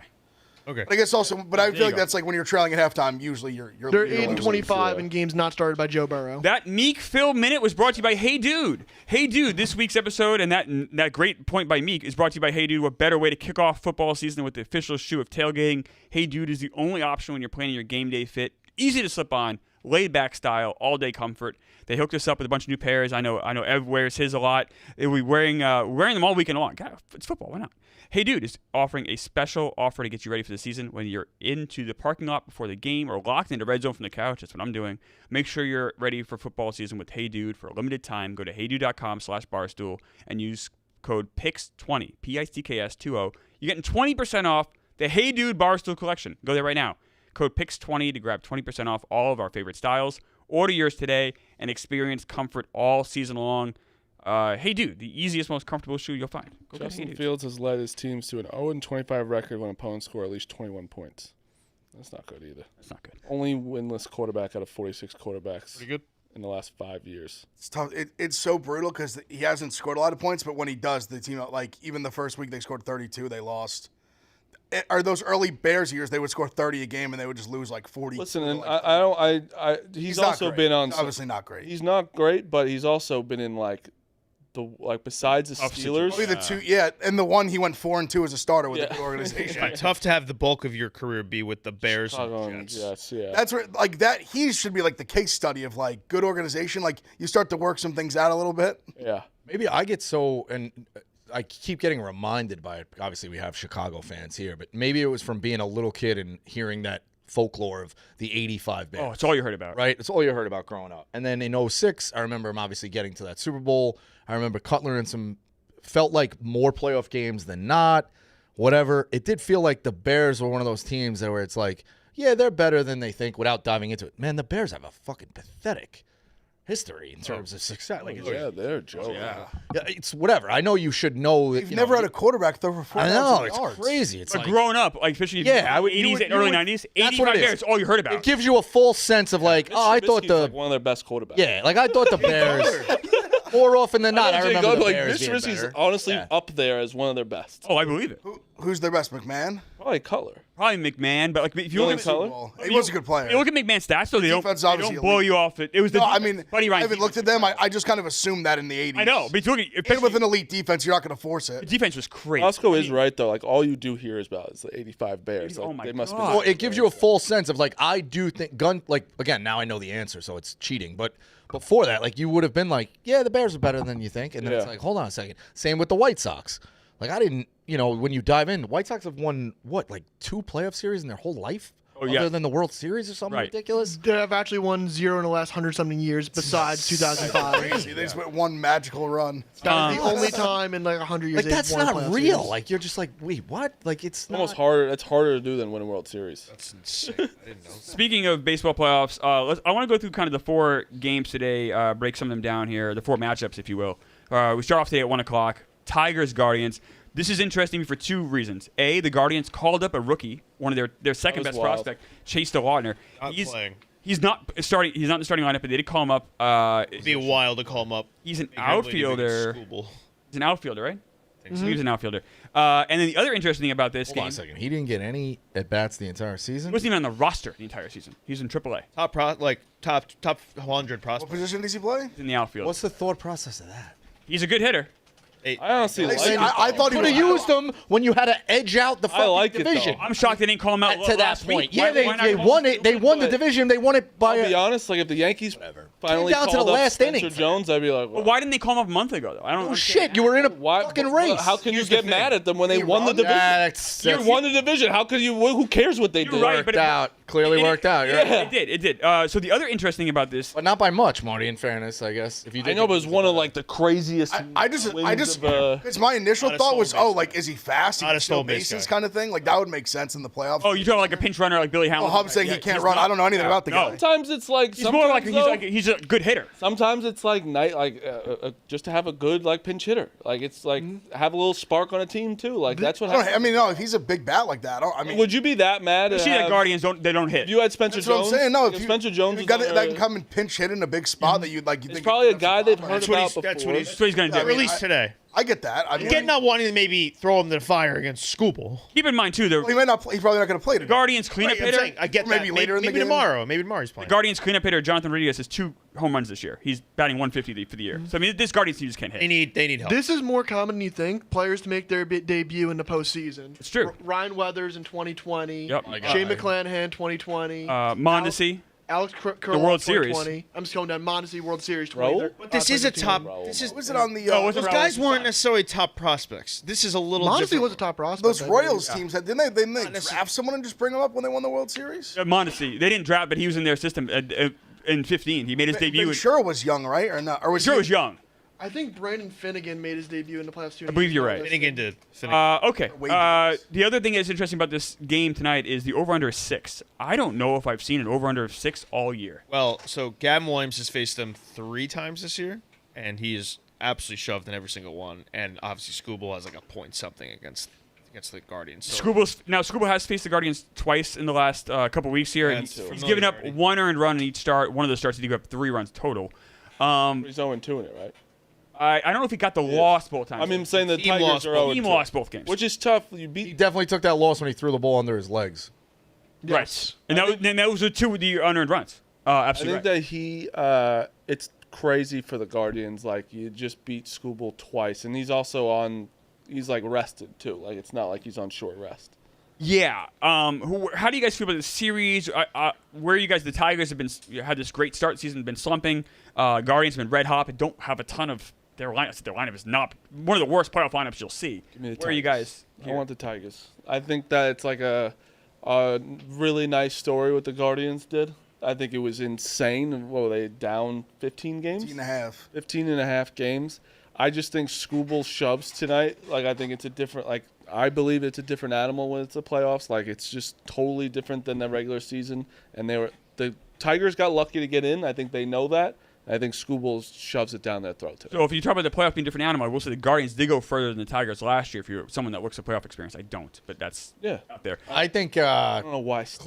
But I guess also, I feel like that's when you're trailing at halftime. Usually, you're They're losing. 8-25 in games not started by Joe Burrow. That Meek Phil Minute was brought to you by Hey Dude. Hey Dude, this week's episode and that great point by Meek is brought to you by Hey Dude. What better way to kick off football season with the official shoe of tailgating? Hey Dude is the only option when you're planning your game day fit. Easy to slip on, laid back style, all day comfort. They hooked us up with a bunch of new pairs. I know Ev wears his a lot. We'll be wearing them all weekend long. God, it's football. Why not? Hey Dude is offering a special offer to get you ready for the season when you're into the parking lot before the game or locked into red zone from the couch. That's what I'm doing. Make sure you're ready for football season with Hey Dude for a limited time. Go to heydude.com/barstool and use code PICKS20, PICKS20. You're getting 20% off the Hey Dude Barstool collection. Go there right now. Code PICKS20 to grab 20% off all of our favorite styles. Order yours today and experience comfort all season long. Hey Dude, the easiest, most comfortable shoe you'll find. Go get Hey Justin Dude. Fields has led his teams to an 0-25 record when opponents score at least 21 points. That's not good either. That's not good. Only winless quarterback out of 46 quarterbacks. Pretty good. In the last 5 years. It's tough. It's so brutal because he hasn't scored a lot of points, but when he does, the team even the first week they scored 32, they lost. Are those early Bears years? They would score 30 a game and they would just lose 40. Listen, and I he's also been on. He's obviously not great. He's not great, but he's also been in besides the Steelers. Probably the 2, and the one he went 4-2 as a starter with the organization. Tough to have the bulk of your career be with the Bears Chicago and Jets. Yes, yeah. That's where that he should be the case study of good organization. You start to work some things out a little bit. Yeah. Maybe I get and I keep getting reminded by it. Obviously, we have Chicago fans here, but maybe it was from being a little kid and hearing that folklore of the 85 Bears. Oh, it's all you heard about. Right? It's all you heard about growing up. And then in 06, I remember him obviously getting to that Super Bowl. I remember Cutler in felt like more playoff games than not, whatever. It did feel like the Bears were one of those teams where it's they're better than they think without diving into it. Man, the Bears have a fucking pathetic history in terms of success. They're a joke. Yeah. It's whatever. I know you should know. You've never had a quarterback throw for 4,000 yards. I know, it's crazy. It's But growing up, especially early 90s, 85 Bears, it's all you heard about. It gives you a false sense of I thought one of their best quarterbacks. Yeah, I thought the Bears more often than not. I remember the Bears Mitch being Trubisky's better. honestly up there as one of their best. Oh, I believe it. Who's their best, McMahon? Probably Cutler. Probably McMahon, but like if you Really look at Cutler? Well, he was a good player. you look at McMahon's stats, though, they don't blow elite. you off. It was the No, I defense. mean, Buddy I Ryan's haven't looked at them. I just kind of assumed that in the 80s. I know, but you look at Even with an elite defense, you're not going to force the it. defense was crazy. Bosco is right though. Like all you do hear is about is the '85 Bears. Like, Oh my they must God. be. Well, it gives you a full sense of like I do think like again now I know the answer, so it's cheating. But before that, like you would have been like, yeah, the Bears are better than you think, and then it's Yeah. like, hold on a second. Same with the White Sox. Like I didn't, when you dive in, the White Sox have won like 2 playoff series in their whole life, yeah. other than the World Series or something Right. ridiculous. They have actually won 0 in the last 100-something years besides 2005. They just went one magical run. That was the only time in like 100 years Like they've that's won a not playoff real. series. Like you're just like, wait, what? Like it's not. Almost harder. That's harder to do than win a World Series. That's insane. I didn't know. Speaking of baseball playoffs, I want to go through kind of the 4 games today, break some of them down here, the 4 matchups, if you will. We start off today at 1 o'clock. Tigers, Guardians. This is interesting for 2 reasons. A, the Guardians called up a rookie, one of their second best wild. prospect, Chase DeLautner. Not playing. He's not starting. He's not in the starting lineup, but they did call him up. It'd be wild to call him up. He's an Make everybody think outfielder. he's Scooble. He's an outfielder, right? Think so. He was an outfielder. And then the other interesting thing about this Hold game, on a second. He didn't get any at bats the entire season. he wasn't even on the roster the entire season. He's in AAA. Top 100 What prospects. position does he play? He's in the outfield. What's the thought process of that? He's a good hitter. I honestly like See, it. I thought he Could was. have used them when you had to edge out the I fucking like it, though. division. I'm shocked they didn't call him out To that last week. point, yeah, Why they not won it. They won the But division. They won it by I'll be honest. Like if the Yankees finally Came down to called the up last Spencer inning. Jones, I'd be like, Well, why didn't they call him up a month ago, though? I don't Oh understand. shit! You were in a Why, fucking race. How can you Here's the get thing. mad at them when they He won the run? division? That's You won the division. How could you? Who cares what they You're did? right, worked but out. Clearly worked out. You're Yeah. right. It did. So the other interesting about this, But not by much, Marty. In fairness, I guess. If you I know, but it was one of like the craziest. I just, wins of, it's my initial Not a thought was, stole base like, is he fast? He Not can a steal stole base bases guy. kind of thing. Like, that would make sense in the playoffs. oh, you're talking like a pinch runner like Billy Well, Hamilton. Hub's saying he can't he's run. not- I don't know anything about the guy. sometimes it's like He's more like sometimes, though, he's a good hitter. Sometimes it's like just to have a good like pinch hitter. Like it's like have a little spark on a team too. Like that's what happens. I mean, no, if he's a big bat like that, I mean, Would you be that mad? You to see that have- Guardians don't hit. If you had Spencer that's what I'm Jones. saying. No, like, if you, Spencer Jones you was got on that there- can come and pinch hit in a big spot that you like. You It's think probably a that's guy they've problem. heard That's what about he's- before. that's what he's- That's what he's going to do. Released today. I get that. I mean, Again, not wanting to maybe throw him to the fire against Scooble. Keep in mind, too, he the might not. He's probably not going to play today. Guardians cleanup Right, I'm hitter. saying, I get Maybe that. later in the maybe game. tomorrow. Maybe tomorrow he's playing. Guardians cleanup hitter Jonathan Rodriguez has 2 home runs this year. He's batting 150 for the year. So I mean, this Guardians team just can't hit. They need help. This is more common than you think. Players to make their debut in the postseason. It's true. Ryan Weathers in 2020. Yep. Shane McClanahan 2020. Mondesi. Alex Curl World Series. 2020. I'm just going down. Mondesi World Series Raul? 20. But this is a top. This is Was it on the? was it those Raul? guys weren't necessarily top prospects. This is a little. Mondesi different. was a top prospect. Those I believe. Royals teams didn't they draft someone and just bring him up when they won the World Series? Mondesi. They didn't draft, but he was in their system in 15. He made his debut. Ben Sure was young, right? Or not? Or was Sure he? was young. I think Brandon Finnegan made his debut in the playoffs too. I believe you're right. Finnegan did. Okay. Wages. The other thing that's interesting about this game tonight is the over-under is 6. I don't know if I've seen an over-under of 6 all year. Well, so Gavin Williams has faced them 3 times this year, and he's absolutely shoved in every single one. And obviously, Scooble has like a point something against the Guardians. So Scooble has faced the Guardians twice in the last couple weeks here. Yeah, And too. he's given up 1 earned run in each start. One of those starts he gave up 3 runs total. He's 0-2 in it, right? I don't know if he got the loss both times. I mean, I'm saying the Team Tigers lost are both. 0-2. team lost both games. Which is tough. You He beat. definitely took that loss when he threw the ball under his legs. Right. And that was the 2 with the unearned runs. I Absolutely think right. that he. It's crazy for the Guardians. Like you just beat Scooble twice, and he's also on. He's like rested too. Like it's not like he's on short rest. Yeah. How do you guys feel about the series? Where you guys, the Tigers have had this great start season, been slumping. Guardians have been red hot, but don't have a ton of their lineup. Their lineup is not one of the worst playoff lineups you'll see. Me the Where are you guys? Tigers. I want the Tigers. I think that it's like a really nice story what the Guardians did. I think it was insane. What were they down 15 games? 15 and a half games. I just think Scooble shoves tonight. Like I think it's a different. Like I believe it's a different animal when it's the playoffs. Like it's just totally different than the regular season. And the Tigers got lucky to get in. I think they know that. I think Scooble shoves it down their throat today. So if you talk about the playoff being a different animal, I will say the Guardians did go further than the Tigers last year. If you're someone that looks at playoff experience, I don't, but that's out there. I think I don't know why. still-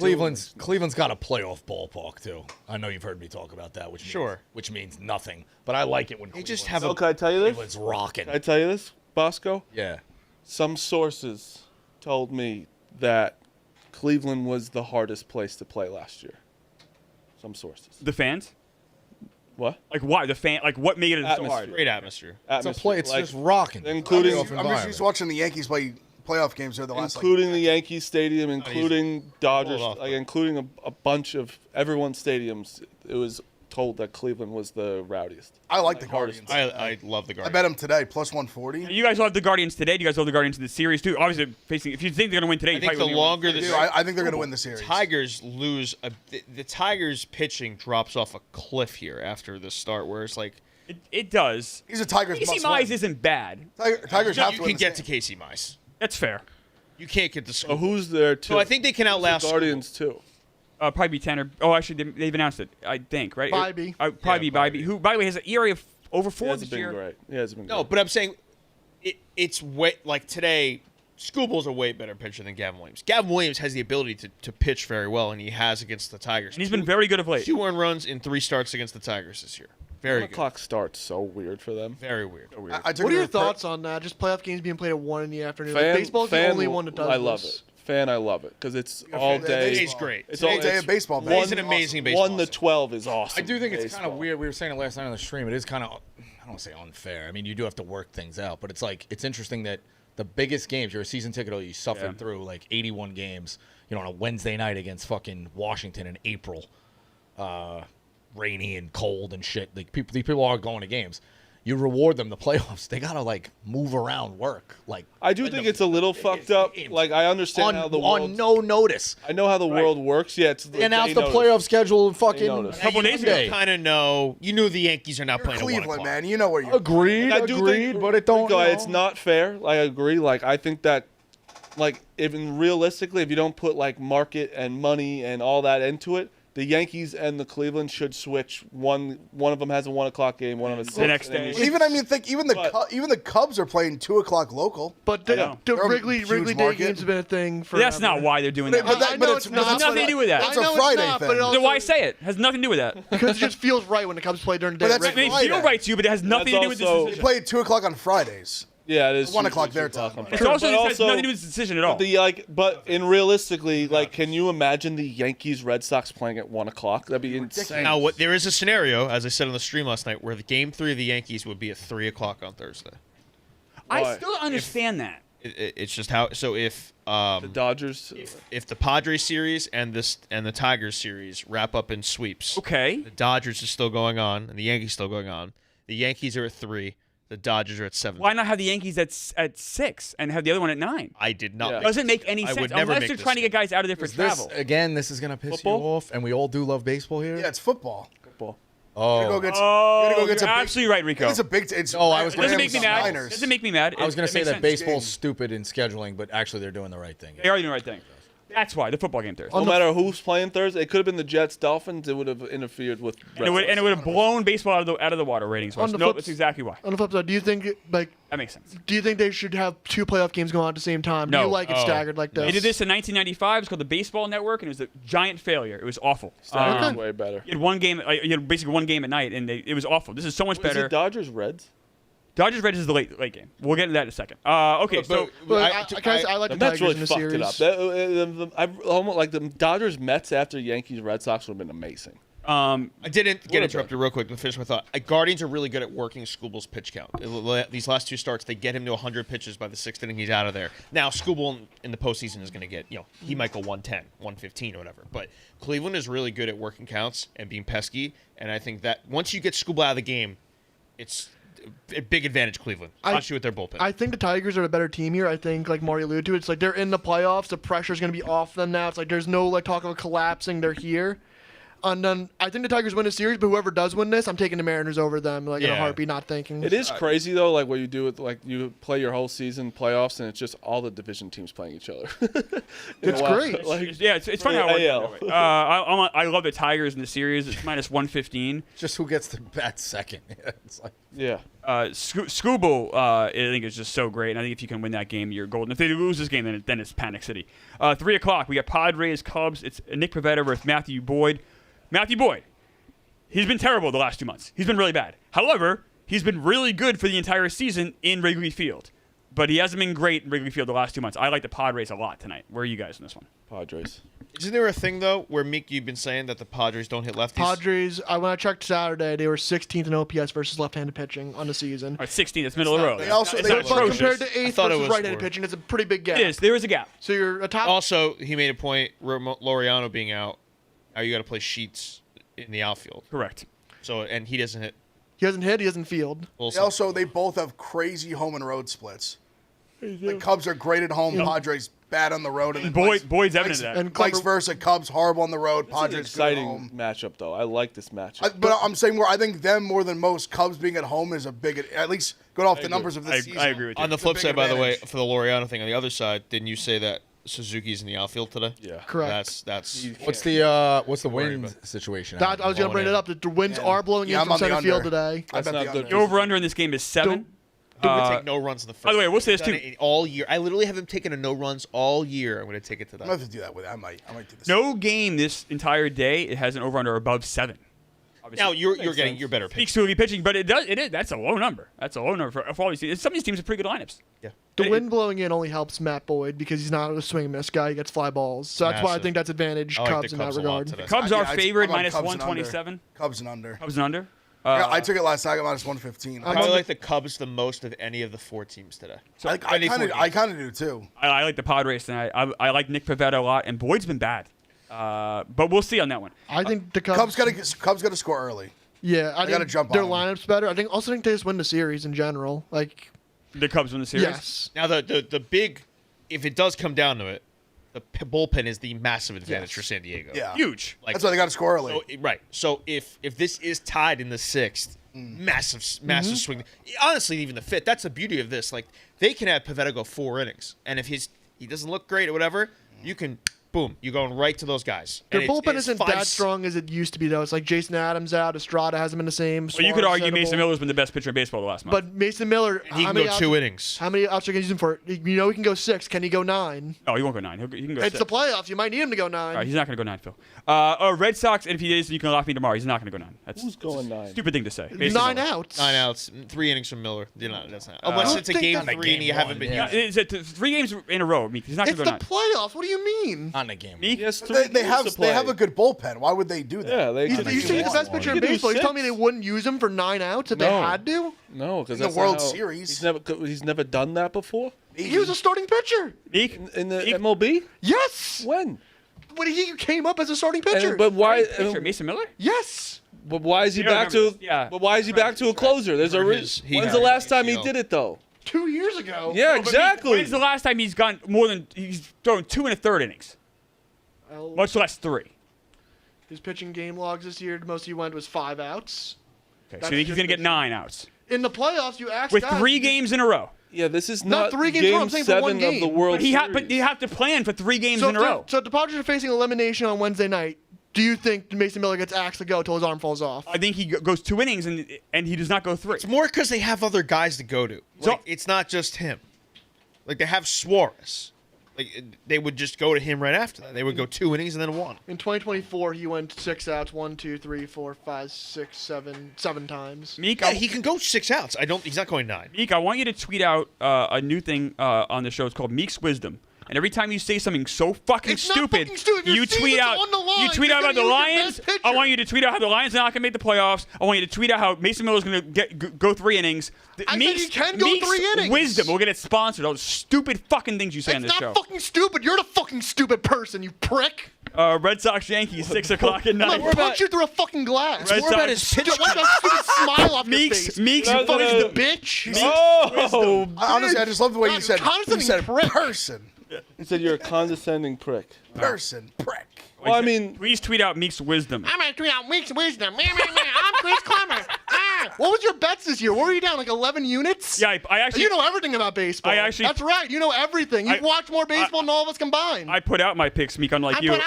Cleveland's got a playoff ballpark too. I know you've heard me talk about that, which means nothing. But I like it when They just Cleveland's- have Oh, can I tell you this? Cleveland's rocking. Can I tell you this, Bosco? Yeah. Some sources told me that Cleveland was the hardest place to play last year. Some sources. The fans? What? Like why? The fan? Like what made it so Atmosphere. hard? Great atmosphere. It's a play. It's just rocking. Including, I'm just used to watching the Yankees play playoff games here the last. including the Yankee Stadium, including Dodgers, Hold off, like including a bunch of everyone's stadiums. It was told that Cleveland was the rowdiest. I like the Guardians. I love the I Guardians. bet them today plus 140. You guys love the Guardians today. Do you guys love the Guardians in the series too? Obviously, facing. If you think they're going to win today, I you think probably the wouldn't longer win. the Dude, I think they're going to win the series. Tigers lose, the Tigers pitching drops off a cliff here after the start, where it's like It does. He's a Tigers Casey must Mize win. isn't bad. Tigers have you to win can this get to game. Casey Mize. That's fair. You can't get the So score. who's there too? So I think they can outlast the Guardians too. Probably be Tanner. Oh, actually, they've announced it. I think right. Bybee. Probably be Bybee, who by the way has an ERA of over He 4 hasn't this been year. great. He hasn't been No, great. but I'm saying it's way like today. Scooble's a way better pitcher than Gavin Williams. Gavin Williams has the ability to pitch very well, and he has against the Tigers. And he's been very good of late. 2 earned runs in 3 starts against the Tigers this year. Very 1 good. o'clock starts so weird for them. Very weird. I took What are it your to- thoughts on that? Just playoff games being played at 1 in the afternoon. Like, baseball's the only one that does I love this. it. I love it because it's Yeah, all fan- day. baseball. He's great. It's Day all of baseball. One, He's an amazing baseball. 1 to 12 is awesome. I do think it's kind of baseball. weird. We were saying it last night on the stream. It is kind of, I don't want to say unfair. I mean, you do have to work things out, but it's like it's interesting that the biggest games, you're a season ticket holder, you suffered through like 81 games, on a Wednesday night against fucking Washington in April, rainy and cold and shit. Like these people are going to games. You reward them the playoffs. They gotta like move around, work. Like I do think it's a little fucked up. Like I understand how the world. on no notice. I know how the world works. Yeah, it's They announced they the notice. playoff schedule fucking noticed. Couple days ago. Monday. Kind of know. You knew the Yankees are not You're playing at 1 Cleveland, o'clock. man. You know where you're. Agreed, I do agreed, think, but it don't. Rico, it's not fair. Like I agree. Like I think that, like even realistically, if you don't put like market and money and all that into it, the Yankees and the Cleveland should switch. One of them has a 1 o'clock game. One of them has The next day. Even even the Cubs are playing 2 o'clock local. But I know. the They're a Wrigley huge Day market. games have been a thing for. That's not why they're doing that. But that- I but know it's- it's but not. Has nothing to do with that. That's a I know Friday it's not, thing. but it also, Then why say it? Has nothing to do with that. Because it just feels right when the Cubs play during the day. But at that's It Wrigley. may feel Friday. right to you, but it has nothing to do with this also- They decision. play at 2 o'clock on Fridays. Yeah, it is 1 o'clock usually their 2 o'clock time. on It's Friday. also, But it has nothing to do with this decision at all. And realistically, like, can you imagine the Yankees Red Sox playing at 1 o'clock? That'd be insane. Now, there is a scenario, as I said on the stream last night, where the game 3 of the Yankees would be at 3 o'clock on Thursday. I Why? still don't understand that. It's just how. So if The Dodgers. if the Padres series and the Tigers series wrap up in sweeps, Okay. the Dodgers is still going on and the Yankees still going on. The Yankees are at 3. The Dodgers are at 7. Why not have the Yankees at 6 and have the other one at 9? I did not. Yeah. Doesn't make any I sense would never unless make they're this trying to get schedule. guys out of there for This travel. again, this is gonna piss Football? you off, and we all do love baseball here. Yeah, it's football. Football. You gotta go Oh, against, Oh, you gotta go you're against a big, absolutely right, Rico. It's a big. It's Oh, I was It gonna doesn't say make me mad. Niners. It doesn't make me mad. I was gonna It say makes that sense. baseball's stupid in scheduling, but actually they're doing the right thing. They are doing the right thing. That's why the football game Thursday. No matter who's playing Thursday, it could have been the Jets, Dolphins. It would have interfered with. And it would have blown baseball out of the water ratings. On the No, flip- that's exactly why. On the flip side, do you think That makes sense. they should have 2 playoff games going on at the same time? Do No. you like it Oh. staggered like this? They did this in 1995. It's called the Baseball Network, and it was a giant failure. It was awful. Staggered's way better. You had one game. You had basically one game at night, and it was awful. This is so much Is better. it Dodgers Reds? Dodgers Reds is the late game. We'll get into that in a second. Okay, so But I like the The Mets Tigers really in the fucked series. it up. I almost like the Dodgers Mets after Yankees Red Sox would have been amazing. I didn't get Would've interrupted real quick to finish my thought. Guardians are really good at working Scooble's pitch count. These last 2 starts, they get him to 100 pitches by the 6th inning. He's out of there. Now, Scooble in the postseason is going to get, he might go 110, 115 or whatever. But Cleveland is really good at working counts and being pesky. And I think that once you get Scooble out of the game, it's a big advantage, Cleveland, especially with their bullpen. I think the Tigers are a better team here. I think, like Marty alluded to, it's like they're in the playoffs. The pressure's going to be off them now. It's like there's no like talk of a collapsing. They're here. And then I think the Tigers win the series, but whoever does win this, I'm taking the Mariners over them, like in a Yeah. heartbeat, not thinking. It is crazy though, like what you do with like you play your whole season playoffs, and it's just all the division teams playing each other. It's great. Like, yeah, it's funny how it AL. works that way. I love the Tigers in the series. It's minus 115. Just who gets the bat second? It's like yeah. Scooble, I think, is just so great. And I think if you can win that game, you're golden. If they lose this game, then it's Panic City. 3 o'clock, we got Padres, Cubs. It's Nick Pivetta versus Matthew Boyd. Matthew Boyd, he's been terrible the last 2 months. He's been really bad. However, he's been really good for the entire season in Wrigley Field. but he hasn't been great in Wrigley Field the last 2 months. I like the Padres a lot tonight. Where are you guys in this one? Padres. Isn't there a thing though where Meek, you've been saying that the Padres don't hit lefties? Padres, when I checked Saturday, they were 16th in OPS versus left-handed pitching on the season. All right, 16. That's middle of the road. They also- It's they- not but But atrocious. compared to 8th thought it versus was right-handed more. pitching, it's a pretty big gap. It is. There is a gap. So you're a top. Also, he made a point. Laureano being out, now you got to play Sheets in the outfield. Correct. So and he doesn't hit. He doesn't hit. He doesn't field. They both have crazy home and road splits. The Cubs are great at home. Padres bad on the road. And then Boyd's evidence of that. And vice versa. Cubs horrible on the road. It's an Padres good at exciting home. matchup, though. I like this matchup. But I'm saying I think them more than most. Cubs being at home is a big, at least going off the numbers of this season. I agree with you. On the It's a flip big side, by the way, advantage. for the Laureano thing, on the other side, didn't you say that Suzuki's in the outfield today? Yeah. Correct. That's What's the wind situation? That, I was going to bring it up. The winds are blowing in I'm from on the center field under. today. I bet not the good. under. The over/under in this game is 7. I'm gonna take no runs in the first. by the way, we'll say this I've done too. it all year. I literally haven't taken a no runs all year. I'm gonna take it to I'm that. gonna have to do that with it. I might do this. No game this entire day it has an over/under above 7. Obviously. Now you're getting your better Speaks pitch. to the pitching, but it is. That's a low number. That's a low number for all these teams. Some of these teams have pretty good lineups. Yeah. The wind blowing in only helps Matt Boyd because he's not a swing and miss guy. He gets fly balls. So that's why I Massive. think that's advantage I like Cubs the in that Cubs a lot regard. today. Cubs Yeah, are I'm favored on minus Cubs and under. 127. Cubs and under. Cubs and under. Yeah, I took it last night. I got minus 115. I probably like the Cubs the most of any of the 4 teams today. I kind of do too. I like the Padres tonight. I like Nick Pivetta a lot, and Boyd's been bad. But we'll see on that one. I think the Cubs. Cubs got to score early. Yeah, I gotta think jump their on 'em. lineup's better. I think also think they just win the series in general. Like, The Cubs win the series. yes. Now the big, if it does come down to it, the bullpen is the massive advantage Yes. for San Diego. Yeah, Huge. Like, that's why they got to score early. So, right. So if this is tied in the 6th, massive swing. Honestly, even the 5th. That's the beauty of this. Like they can have Pivetta go 4 innings, and if he doesn't look great or whatever, you can boom, you're going right to those guys. Their And bullpen it's isn't 5 that strong as it used to be, though. It's like Jason Adams out, Estrada hasn't been the same. Well, you could Suarez argue hittable. Mason Miller's been the best pitcher in baseball the last month. But Mason Miller, He can go 2 innings. How many outs are you going to use him for? You know he can go 6. Can he go 9? Oh, he won't go 9. He can go It's 6. the playoffs. You might need him to go 9. All right, he's not going to go 9, Phil. Red Sox, and if he is, you can lock me tomorrow. He's not going to go 9. That's Who's going 9? stupid thing to say. Mason 9 Miller. outs. 9 outs, 3 innings from Miller. That's not. Unless it's a think game that's 3 and you haven't been Yeah, using. it's 3 games in a row. Meek. He's not going It's to go the 9. playoffs. What do you mean? on the game. Meek? Yes, They have a good bullpen. Why would they do that? Yeah, they. You think he's the best pitcher in baseball? You're telling me they wouldn't use him for 9 outs if they No. had to? No, because In the World Series. He's never done that before He was a starting pitcher. Meek? in the Meek? MLB. Yes. When? When he came up as a starting pitcher. And, but why? Pitcher, Mason Miller? Yes. But why is he You don't back remember to? this. Yeah. But why is he back to a closer? There's a For reason. he When's had the last time he ACL. did it though? 2 years ago. Yeah, But Meek, exactly. When's the last time he's gone more than he's thrown 2 1/3 innings? Well, Much less 3. his pitching game logs this year, the most he went was 5 outs. Okay, That's so he's just going to get pitching. 9 outs In the playoffs, you asked with guys, 3 games in a row. Yeah, this is Not not 3 games in a row, game I'm saying for 1 7 of the game. World Series. But you have to plan for 3 games So in a if row. So if the Padres are facing elimination on Wednesday night, do you think Mason Miller gets axed to go until his arm falls off? I think he goes 2 innings and he does not go 3. It's more because they have other guys to go to. Like, it's not just him. Like they have Suarez. Like they would just go to him right after that. They would go 2 innings and then 1. In 2024, he went 6 outs, 1, 2, 3, 4, 5, 6, 7 times. Meek, Yeah, he can go 6 outs. He's not going 9. Meek, I want you to tweet out a new thing on the show. It's called Meek's Wisdom. And every time you say something so fucking It's not stupid, fucking stupid. Your you tweet season's out on the line. you tweet You're out about gonna the use your Lions. best pitcher. I want you to tweet out how the Lions are not going to make the playoffs. I want you to tweet out how Mason Miller's going to go 3 innings. I said he can go 3 innings. Wisdom. We'll get it sponsored. All the stupid fucking things you say on It's this not show. fucking stupid. You're the fucking stupid person, you prick. Red Sox Yankees 6 o'clock at I'm night. gonna punch you through a fucking glass. Red More about Sox- his pitch. What's that stupid smile off your Meeks face? Meeks No, no, no. wisdom. Bitch. Oh, Honestly, I just love the way you God, said condescending you said prick. person. he said you're a condescending prick. Person. Prick. Well, I mean, Please tweet out Meek's wisdom. I'm gonna tweet out Week's wisdom. I'm Chris Clemmer. What was your bets this year? What were you down, like 11 units? Yeah, I actually You know everything about baseball. I actually- That's right. You know everything. You've I- watched more baseball than all of us combined. I put out my picks, Meek, unlike you, because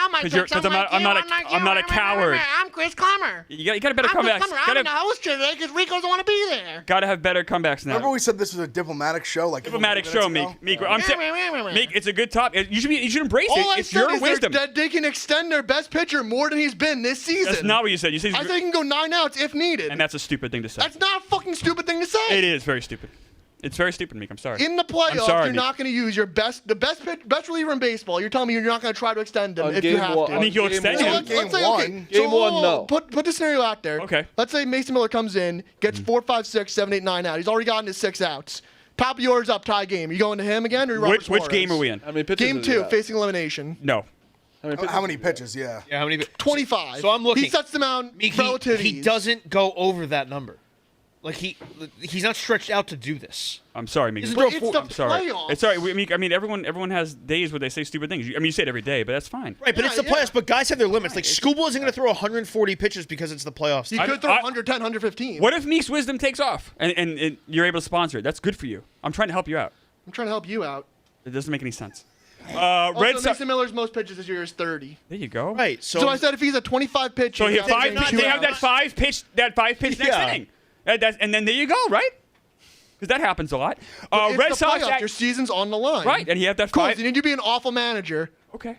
I'm not a coward. I'm Chris Clemmer. You got a better I'm Chris comebacks. Clemmer. I'm in the host chair today because Rico doesn't want to be there. Got to have better comebacks now. Remember we said this was a diplomatic show? Like Diplomatic a show, couple Meek. minutes Meek, ago? I'm saying, Meek, it's a good topic. You should embrace All it. I It's said your is wisdom. that they can extend their best pitcher more than he's been this season. That's not what you said. You said, I think he can go 9 outs if needed. and that's a stupid thing to say. That's not a fucking stupid thing to say. It is very stupid. It's very stupid, Meek. I'm sorry. In the playoffs, sorry, you're not going to use your best reliever in baseball. You're telling me you're not going to try to extend him On if you game have one- to. I mean, you'll extend him. Game say, one. okay, Game one, no. Put the scenario out there. Okay. Let's say Mason Miller comes in, gets 4, 5, 6, 7, 8, 9 out. He's already gotten his 6 outs. Top of the order's up, tie game. You going to him again or Robert Which Suarez? game are we in? How many pitches Game is he 2, at? facing elimination. No. How many pitches? Yeah. Yeah, how many? 25. So I'm looking. He sets them out Meek, relative he ease. doesn't go over that number. Like he's not stretched out to do this. I'm sorry, Meek. Isn't But there it's the I'm sorry. playoffs. It's sorry. Meek, I mean, everyone has days where they say stupid things. I mean, you say it every day, but that's fine. Right, but it's the Yeah, playoffs. But guys have their limits. Like Skubal isn't going to throw 140 pitches because it's the playoffs. He I- could throw I- 110, 115. What if Meek's wisdom takes off and you're able to sponsor it? That's good for you. I'm trying to help you out. I'm trying to help you out. It doesn't make any sense. Also, Red Sox. Mason Miller's most pitches this year is 30. There you go. Right. So I said if he's at 25 pitches, So he have after five. two They have that outs- five pitch next Yeah. inning. And then there you go, right? Because that happens a lot. It's Red the Sox. playoffs. Your season's on the line. Right, and he had that Cool. five. You need to be an awful manager. Okay.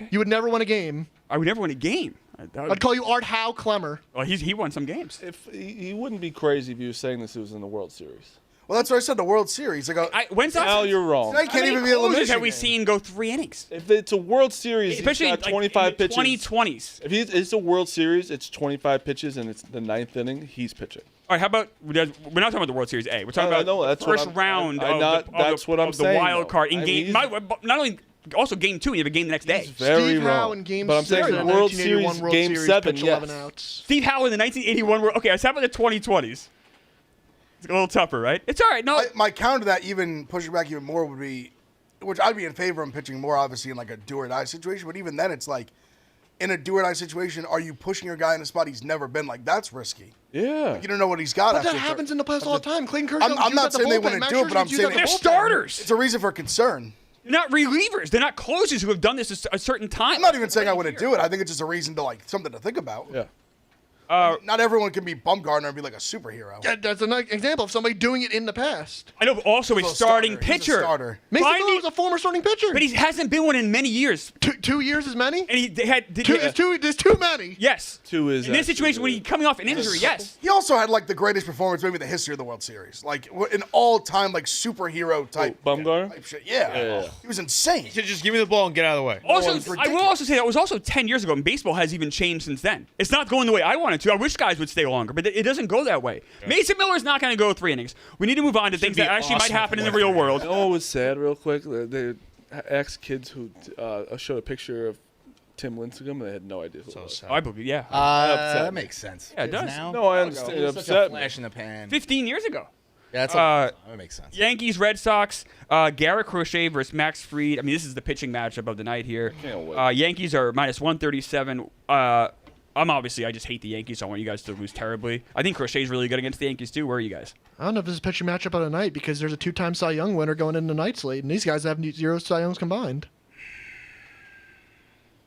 You would never win a game. I would never win a game. I'd call you Art Howe Clemmer. Well, he won some games. If he wouldn't be crazy if he was saying this, it was in the World Series. Well, that's what I said. The World Series. When's Now you're wrong. I can't even be elimination. Have we game. seen go 3 innings? If it's a World Series, Especially he's got like 25 in the pitches. 2020s. If it's a World Series, it's 25 pitches and it's the 9th inning. He's pitching. All right, how about we're not talking about the World Series A. We're talking No, about no, that's the what first I'm- round I'm of, not- the, that's of, what the, I'm of saying, the wild though. card in I game. mean, Not only also game 2. You have a game the next day. Very Steve Howe wrong. in Game But I'm 6 saying of the World 1981 Series World Game Series 7, pitched yes. 11 outs. Steve Howe in the 1981 World. Okay, let's have the 2020s. It's a little tougher, right? It's all right. No, My counter to that, even pushing back even more, would be, which I'd be in favor of him pitching more, obviously, in like a do or die situation. But even then, it's like, in a do or die situation, are you pushing your guy in a spot he's never been? Like, that's risky. Yeah. You don't know what he's got. But after that happens in the playoffs all the time. Clayton Kershaw I'm not saying they wouldn't do it, but I'm saying they're starters. It's a reason for concern. They're not relievers. They're not closers who have done this a certain time. I'm not even saying I wouldn't do it. I think it's just a reason to like something to think about. Yeah. Not everyone can be Bumgarner and be like a superhero. Yeah, that's an example of somebody doing it in the past. I know, but also a He's a starting starter. He's a pitcher. starter. Mason Find Miller me- was a former starting pitcher. But he hasn't been one in many years. 2 years as many? And they had There's too many. Yes. 2 is in this actually situation when he's coming off an injury. Yes. He also had like the greatest performance maybe in the history of the World Series. Like an all-time like superhero type. Bumgarner? Type shit. Yeah. He was insane. So just give me the ball and get out of the way. Also, it's I will ridiculous. also say that was also 10 years ago, and baseball has even changed since then. It's not going the way I wanted to. I wish guys would stay longer, but it doesn't go that way. Mason Miller's not going to go 3 innings. We need to move on to things be that actually might awesome happen in the if real he world. You know what was sad, real quick? They asked kids who showed a picture of Tim Lincecum, and they had no idea who it was. I believe, yeah. upset That me. makes sense. Yeah, it Kids does. Now? No, I understand. It It was such upset a me. flash in the pan. 15 years ago. Yeah, that makes sense. Yankees, Red Sox, Garrett Crochet versus Max Fried. I mean, this is the pitching matchup of the night here. Can't wait. Yankees are minus 137. I just hate the Yankees, so I want you guys to lose terribly. I think Crochet's really good against the Yankees, too. Where are you guys? I don't know if this is a pitching matchup of the night because there's a 2-time Cy Young winner going into the night slate, and these guys have 0 Cy Youngs combined.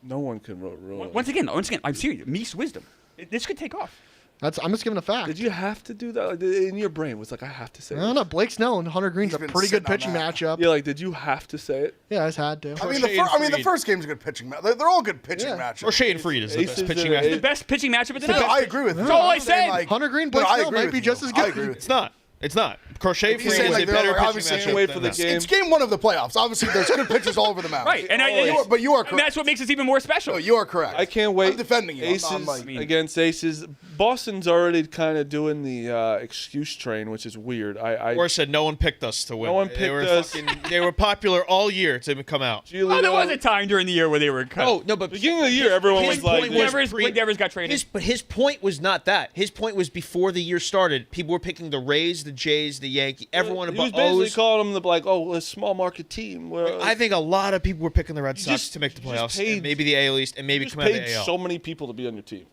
No one can ruin it. Once again, I'm serious. Meek's wisdom. This could take off. I'm just giving a fact. Did you have to do that? Like, in your brain, it was like, I have to say I it. don't know. Blake Snell and Hunter Green's a been pretty good sitting on pitching that. matchup. Yeah, like, did you have to say it? Yeah, I just had to. I mean, Crochet and the Fried. first game's a good pitching match. They're all good pitching Yeah. matchups. Crochet and Fried is the best Aces pitching are- match. The best pitching matchup of the No, night. I agree with you. That's all I I'm saying, said. Hunter Green, no, Blake I Snell agree might with be you. just as I good. agree with It's not. It's not. Crochet If you Fried say, is like, a they're better like, pitching obviously, matchup wait than for the this. game. It's game 1 of the playoffs. Obviously, there's good pitchers all over the mound. Right, and But you are and correct. that's what makes us even more special. No, you are correct. I can't wait. I'm defending you. I'm Aces not like- against aces. Boston's already kind of doing the excuse train, which is weird. Or said no one picked us to win. No one They picked were us. They were popular all year to come out. Oh, there was a time during the year where they were cut. Oh no, but Beginning of the year, everyone his was like, point was Blake Devers got traded. But his point was not that. His point was before the year started, people were picking the Rays, the Jays, the Yankees, everyone he was above basically O's. calling them a small market team. Where I think a lot of people were picking the Red Sox just- to make the you just playoffs, paid- and maybe the AL East, and maybe you just come out of paid the AL. so many people to be on your team.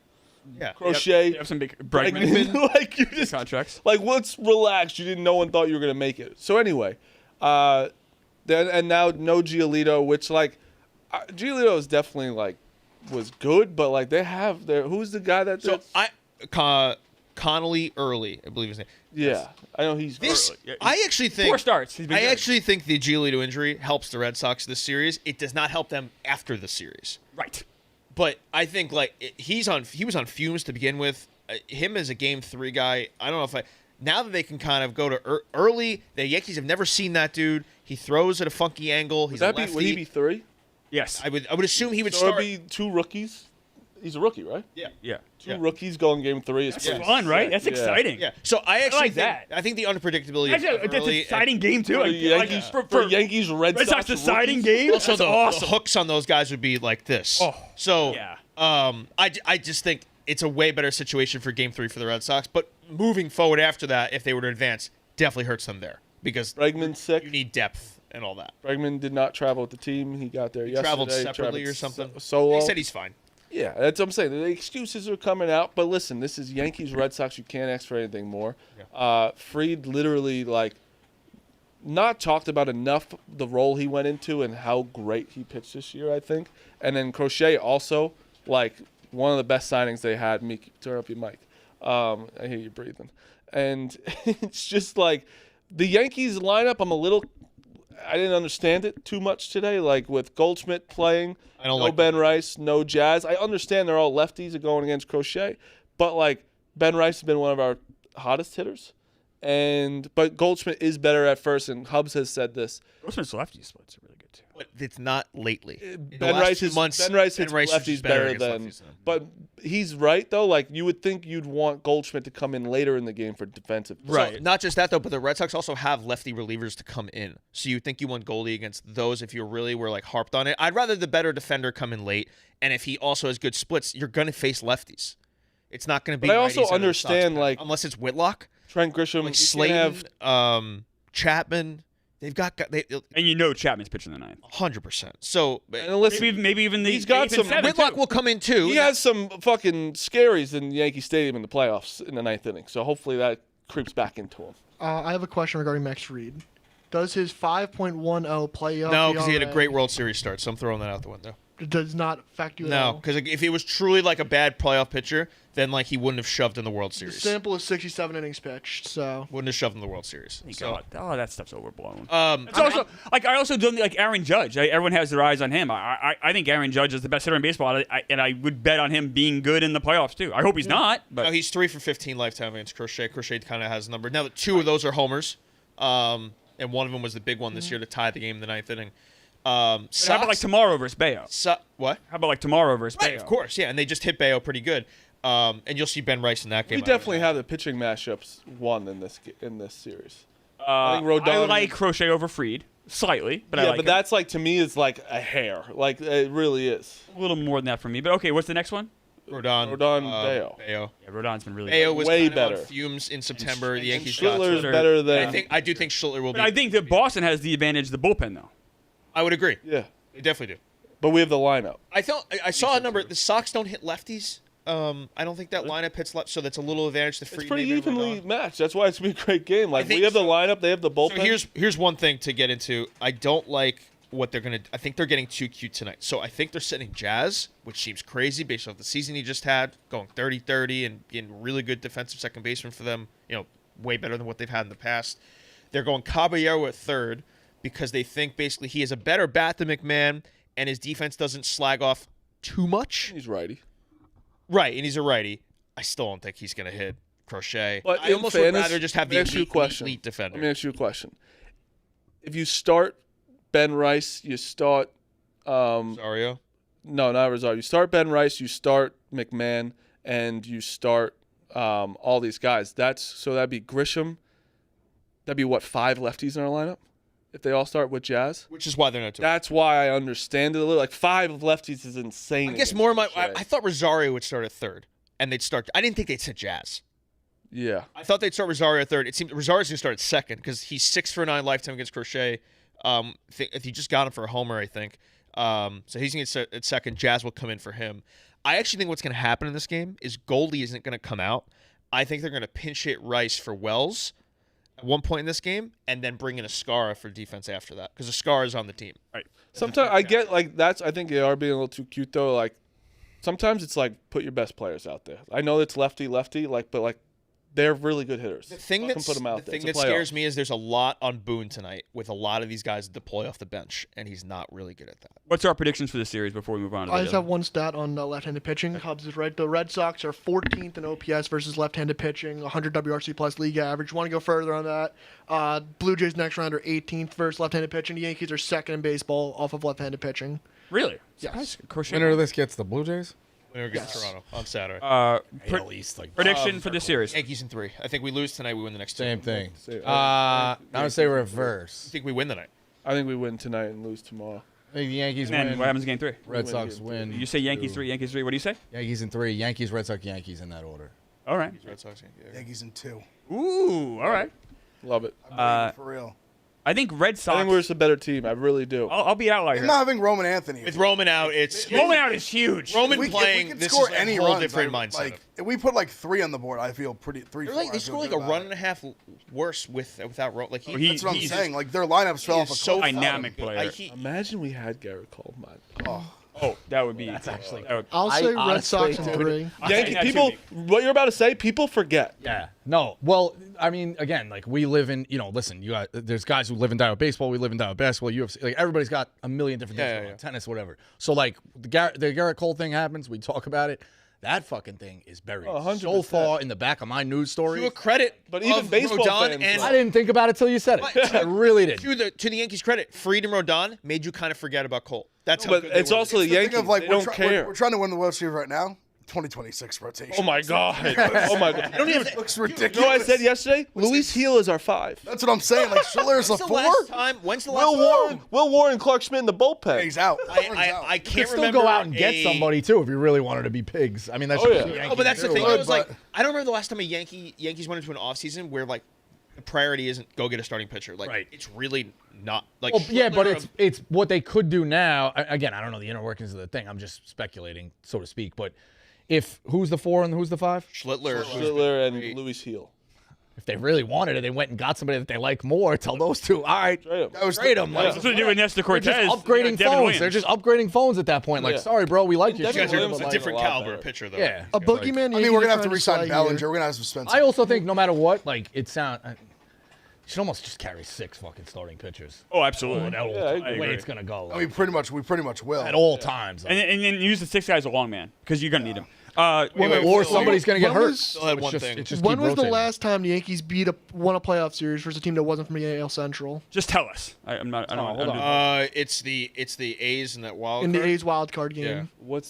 yeah. Crochet, They have some big Bregman, Bregman like you just contracts. like let's relax. No one thought you were gonna make it. So anyway, then and now no Giolito, which Giolito is definitely was good, but they have their who's the guy that So Connolly Early, I believe his name. yeah, I know he's This Yeah, I actually think 4 starts. He's been I good. actually think the Giolito injury helps the Red Sox this series. It does not help them after the series. Right. But I think he was on fumes to begin with. Him as a game 3 guy, I don't know if Now that they can kind of go to early, the Yankees have never seen that dude. He throws at a funky angle. He's a lefty. Would he be 3? Yes. I would assume he would So start. it'd be 2 rookies. He's a rookie, right? Yeah. 2 rookies going game 3 is That's pretty fun, right? sick. That's Yeah. exciting. Yeah. So I actually like think, that. I think the unpredictability. Actually, of that's an early exciting game too. For Like, Yankees, for for Yankees, Red Red Sox Sox deciding rookies. game. Also, That's the awesome. hooks on those guys would be like this. Oh, so yeah. I just think it's a way better situation for Game 3 for the Red Sox. But moving forward after that, if they were to advance, definitely hurts them there because Bregman's sick. you need depth and all that. Bregman did not travel with the team. He got there yesterday. Traveled separately or something. Solo. He said he's fine. Yeah, that's what I'm saying. The excuses are coming out, but listen, this is Yankees Red Sox. You can't ask for anything more. Fried literally not talked about enough the role he went into and how great he pitched this year, I think. And then Crochet also one of the best signings they had. Miki, turn up your mic. I hear you breathing. And it's just the Yankees lineup. I didn't understand it too much today. With Goldschmidt playing, Ben Rice, no Jazz. I understand they're all lefties and going against Crochet, but Ben Rice has been one of our hottest hitters, but Goldschmidt is better at first. And Hubs has said this. Goldschmidt's lefty splits are really good too. But it's not lately. Ben Rice hits lefties better than. But he's right though. You would think you'd want Goldschmidt to come in later in the game for defensive. Right. So, not just that though, but the Red Sox also have lefty relievers to come in. So you think you want Goldie against those if you really were harped on it. I'd rather the better defender come in late, and if he also has good splits, you're gonna face lefties. It's not gonna be. But I also understand unless it's Whitlock, Trent Grisham, Slayton, Chapman. They've got and Chapman's pitching the 9th. 100%. So maybe even he's got some. Whitlock will come in too. He has some fucking scaries in Yankee Stadium in the playoffs in the 9th inning. So hopefully that creeps back into him. I have a question regarding Max Fried. Does his 5.10 playoff? No, because he had a great World Series start. So I'm throwing that out the window. It does not affect you at all? No, because if he was truly a bad playoff pitcher, then he wouldn't have shoved in the World Series. The sample is 67 innings pitched, so wouldn't have shoved in the World Series. God. Oh, that stuff's overblown. Um, I also don't think Aaron Judge. Everyone has their eyes on him. I think Aaron Judge is the best hitter in baseball, and I would bet on him being good in the playoffs too. I hope he's not. But no, he's 3 for 15 lifetime against Crochet. Crochet kind of has a number. Now, the 2 of those are homers, and one of them was the big one this year to tie the game in the 9th inning. how about tomorrow versus Bayo? What? How about tomorrow versus Bayo? Right, of course, yeah, and they just hit Bayo pretty good. And you'll see Ben Rice in that game. We definitely have the pitching matchups won in this series. I think Rodon. I like Crochet over Fried slightly, but I like but him. that's to me is a hair. It really is. A little more than that for me. But okay, what's the next one? Rodon, Bayo. Yeah, Rodon's been really Bayo good. was way kind of better. on fumes in September. The And Yankees Schiller's got better than. I do think Schiller will But be. I think that Boston has the advantage of the bullpen, though. I would agree. Yeah, They definitely do. but we have the lineup. I saw a number. The Sox don't hit lefties. I don't think that lineup hits left, so that's a little advantage to Fried. It's pretty maybe over evenly Rodon. matched. That's why it's gonna be a great game. think We have the so. lineup. They have the bullpen. So here's one thing to get into. I don't like what they're gonna. I think they're getting too cute tonight. So I think they're sitting Jazz, which seems crazy based off the season he just had, going 30-30 and being really good defensive second baseman for them. Way better than what they've had in the past. They're going Caballero at third because they think basically he has a better bat than McMahon and his defense doesn't slag off too much. He's righty. Right, and he's a righty. I still don't think he's going to hit Crochet. But I in almost fairness, would rather just have the let me ask you a elite question. defender. Let me ask you a question. If you start Ben Rice, you start. Rosario? No, not Rosario. You start Ben Rice, you start McMahon, and you start all these guys. That'd be Grisham. That'd be 5 lefties in our lineup if they all start with Jazz. Which is why they're not doing That's why I understand it a little. 5 lefties is insane. I guess against more of my. Crochet. I thought Rosario would start at third, and they'd start. I didn't think they'd sit Jazz. Yeah. I thought they'd start Rosario at third. It seemed Rosario's going to start at second because he's 6 for 9 lifetime against Crochet. If you just got him for a homer, I think. So he's going to sit at second. Jazz will come in for him. I actually think what's going to happen in this game is Goldie isn't going to come out. I think they're going to pinch hit Rice for Wells at one point in this game, and then bring in a Ascara for defense after that because Ascara is on the team. Right. Sometimes I get that's. I think they are being a little too cute though. Sometimes it's put your best players out there. I know it's lefty, but they're really good hitters. The thing Fucking put them out the there. thing It's that a playoff. scares me is there's a lot on Boone tonight with a lot of these guys that deploy off the bench, and he's not really good at that. What's our predictions for the series before we move on to the I just have one stat on left-handed pitching. Cubs is right. The Red Sox are 14th in OPS versus left-handed pitching, 100 WRC plus league average. Want to go further on that? Blue Jays next round are 18th versus left-handed pitching. The Yankees are second in baseball off of left-handed pitching. Really? Yes. Winner of this gets the Blue Jays. Winner against Toronto on Saturday. At least like Prediction for the series. Yankees in 3. I think we lose tonight. We win the next 2. same thing. Say- I'm gonna say I reverse. think we win tonight. I think we win tonight and lose tomorrow. I think the Yankees And then win. what happens in game 3? Red Win Sox game win. You say Yankees 3, Yankees 3. What do you say? Yankees in 3. Yankees, Red Sox, Yankees in that order. All right. Red Sox. Yeah. Yankees in 2. Ooh, all right. Love it. For real. I think Red Sox. I think we're just a better team. I really do. I'll be out like I'm not having Roman Anthony. With Roman out, it's Roman out is huge. Roman If playing. could This score is a any whole runs, different I- mindset. Like, if we put like 3 on the board, I feel pretty. 3, 4. They score like a run and a half worse without Roman. Like That's what I'm he's saying. Like their lineups fell off a so cliff. dynamic player. Imagine we had Garrett Coleman. Oh, that would be. That's actually. I'll say Red honestly, Sox in dude, 3. Yankee people, what you're about to say, people forget. Yeah. No. Well, I mean, again, like we live in, listen, you got there's guys who live and die with baseball. We live and die with basketball. UFC. Like everybody's got a million different things going on, tennis, whatever. So like the Garrett Cole thing happens. We talk about it. That fucking thing is buried 100%. so far in the back of my news story. to a credit, But even of baseball Rodon fans, and I didn't think about it till you said it. I really did. to the Yankees' credit, Fried and Rodon made you kind of forget about Cole. That's how But good they it's were. also the Think Yankees. of like They we're, don't care. we're trying to win the World Series right now. 2026 rotation. Oh my god. Oh my god. It looks ridiculous. You know what I said yesterday? Luis Heel is our 5. That's what I'm saying. Like Schiller's a When's the 4. last time? When's the last Will Warren, Clark Schmidt in the bullpen. He's out. Warren's out. I You can't could still remember go out and get a- somebody too if you really wanted to be pigs. I mean, that's Oh, just yeah. what Oh, but that's the Yankees thing. do. I was like, but- I don't remember the last time Yankees went into an offseason where like the priority isn't go get a starting pitcher. Like Right. it's really not like. Well, yeah, but Schlittler- it's what they could do now. Again, I don't know the inner workings of the thing. I'm just speculating, so to speak. But if who's the 4 and who's the 5? Schlittler. Schiller and Luis Heel. If they really wanted it, they went and got somebody that they like more. Tell those two, all right, Trade 'em. That was trade them. Like, That's what they do with Nestor they're Cortez. just upgrading Devin phones. Williams. They're just upgrading phones at that point. Like, Yeah. sorry, bro, we like you. Devin You guys are Williams a is different a lot caliber better. pitcher though. Yeah. A boogeyman. I mean, we're gonna have to Yankees are re-sign trying Bellinger. here. We're gonna have some Spencer. I also think no matter what, like it sound. You should almost just carry 6 fucking starting pitchers. Oh, absolutely. At all Yeah, I times. The way agree. it's gonna go. I mean, we pretty much will. at all times. And then use the 6 guys as a long man because you're gonna need them. or somebody's gonna get when hurt. was- Still had It's one just- thing. it's just When keep was the rotating. last time the Yankees won a playoff series versus a team that wasn't from the AL Central? Just tell us. I'm not. I don't. hold on. It's the A's in that wild In the card. A's wild card game. Yeah. Who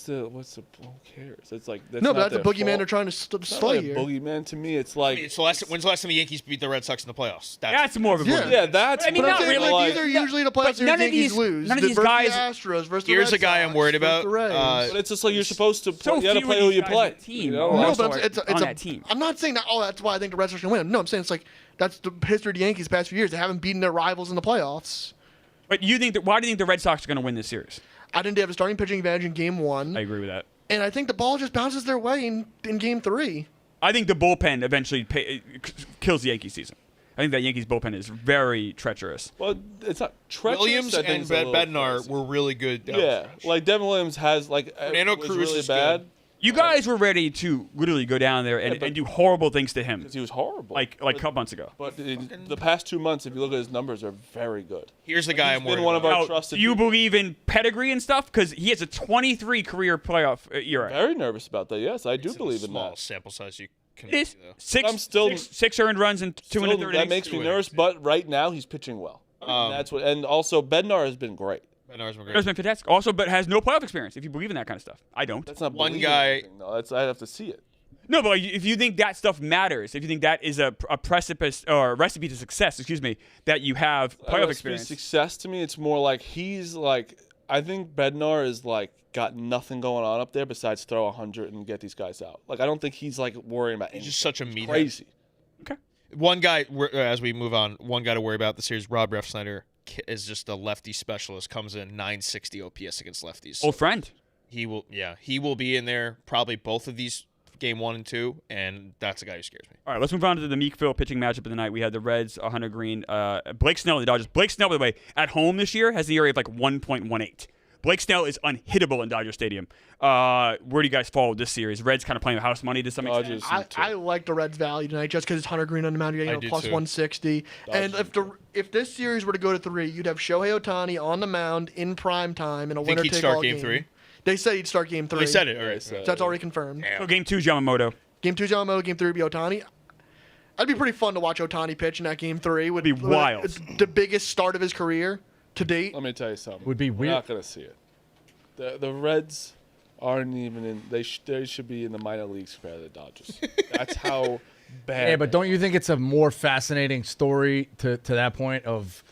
cares? It's like that's No, not but that's a their boogeyman fault. they're trying to It's not slay like a here. boogeyman to me. It's like When's the last time the Yankees beat the Red Sox in the playoffs? That's more of a. Yeah. boogeyman. yeah, that's. I mean, But I'm not saying really. like, these are usually the playoff but series none the of Yankees these- lose. none of these versus guys- the Astros versus the Here's Red a guy I'm Sox worried versus about. the Rays. But it's just like you're supposed to. So You gotta few play of who these you guys play. on the team. You know? No, No, Also but it's on a, that team. I'm not saying that. Oh, that's why I think the Red Sox can win. No, I'm saying it's like that's the history of the Yankees the past few years. They haven't beaten their rivals in the playoffs. But you think that? Why do you think the Red Sox are gonna win this series? I think they have a starting pitching advantage in Game 1, I agree with that. and I think the ball just bounces their way in Game 3. I think the bullpen eventually kills the Yankee season. I think that Yankees bullpen is very treacherous. Well, it's not treacherous. Williams I think and it's a little Bednar crazy. were really good. Yeah, like Devin Williams has Fernando was Cruz really is bad good. You guys were ready to literally go down there and, but- and do horrible things to him, because he was horrible. like a couple months ago. But in the past 2 months, if you look at his numbers, are very good. Here's the guy He's I'm been worried one of about. our Now, trusted do you people. believe in pedigree and stuff? Because he has a 23 career playoff era. Very nervous about that. Yes, I do It's believe a in small that. sample size you can It is see, though. six earned runs and 2 in the Still, third that innings. makes me nervous, but right now he's pitching well. That's what, and also Bednar has been great. Bednar's been great. There's been fantastic. Also, but has no playoff experience. If you believe in that kind of stuff, I don't. That's not One believing guy- anything, though. That's I have to see it. No, but if you think that stuff matters, if you think that is a precipice or a recipe to success, that you have I don't know, playoff it's experience. success to me, it's more like he's like. I think Bednar is like got nothing going on up there besides throw 100 and get these guys out. Like I don't think he's like worrying about He's anything. just such a meathead. Crazy. Okay. One guy, as we move on, one guy to worry about the series, Rob Refsnyder, is just a lefty specialist. Comes in 960 OPS against lefties. Old friend. He will be in there probably both of these game 1 and 2, and that's a guy who scares me. All right, let's move on to the Meekville pitching matchup of the night. We had the Reds, Hunter Green, Blake Snell, the Dodgers. Blake Snell, by the way, at home this year has the area of like 1.18. Blake Snell is unhittable in Dodger Stadium. Where do you guys fall with this series? Reds kind of playing with house money to some extent. I like the Reds value tonight just because it's Hunter Green on the mound. You're getting plus 160. And if this series were to go to 3, you'd have Shohei Ohtani on the mound in prime time in a winner-take-all game. Game 3? They said he'd start game 3. They said it. All right, so that's already confirmed. So game 2 is Yamamoto. Game 2 is Yamamoto. Game 3 would be Ohtani. That'd be pretty fun to watch Ohtani pitch in that game 3. Would be wild. It's the biggest start of his career to date. Let me tell you something. Would be We're weird. not gonna see it. The Reds aren't even in. They should be in the minor leagues compared to the Dodgers. That's how bad. Yeah, but don't you think it's a more fascinating story to that point of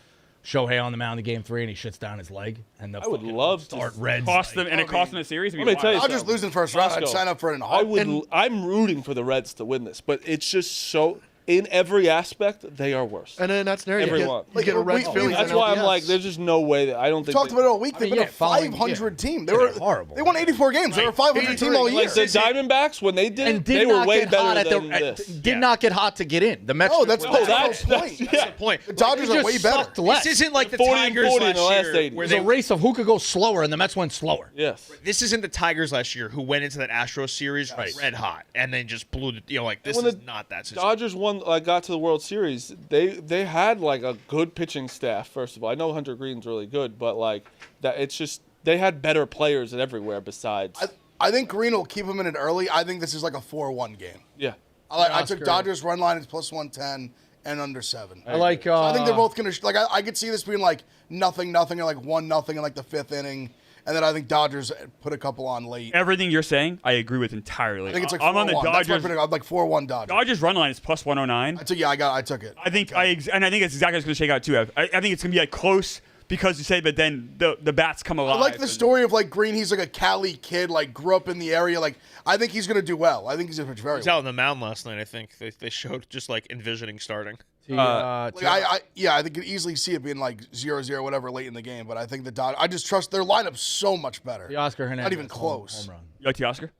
Shohei on the mound in game 3 and he shuts down his leg? And I would love to start Reds. It cost them the series. Let me tell you Dodgers something. losing first round. I'd Roscoe, sign up for it in a heartbeat. I'm rooting for the Reds to win this, but it's just so. In every aspect, they are worse. And then in that scenario, Everyone. you get a Reds Phillies. That's why I'm like, there's just no way that I don't think. Talked about it all week. They've been a following- 500 team. They Yeah, were they're horrible. They won 84 games. They were a 500 team all year. Like the Diamondbacks when they did, And it, did they were not way get hot better at than the this. did not get hot to get in. The Mets. No, that's the whole that's- point. That's the point. The Dodgers They are way just better. sucked less. This isn't like the 40 and Tigers 40 in last the last year, 80. where It's they a race of who could go slower, and the Mets went slower. Yes. This isn't the Tigers last year who went into that Astros series red hot and then just blew the. This when is the not that situation. Dodgers got to the World Series. They had like a good pitching staff. First of all, I know Hunter Green's really good, but like that, it's just they had better players everywhere besides. I think Green will keep him in it early. I think this is like a 4-1 game. Yeah. I took Dodgers run line is plus 110 and under 7. I like. So I think they're both gonna I could see this being like 0-0 or like 1-0 in like the 5th inning, and then I think Dodgers put a couple on late. Everything you're saying, I agree with entirely. I think it's like I'm on the 4-1. Dodgers. That's I'm like 4-1 Dodgers. Dodgers run line is plus 109. I took it. I think I think it's exactly what's going to shake out too. I think it's going to be like close because you say, but then the bats come alive. I like the story of like Green. He's like a Cali kid, like grew up in the area. Like I think he's gonna do well. I think he's gonna pitch very He was well. out on the mound last night. I think they showed just like envisioning starting. I think you could easily see it being like 0-0 whatever late in the game. But I think the Dodgers. I just trust their lineup so much better. the Oscar Hernandez. Not even close. Home run. You like the Oscar?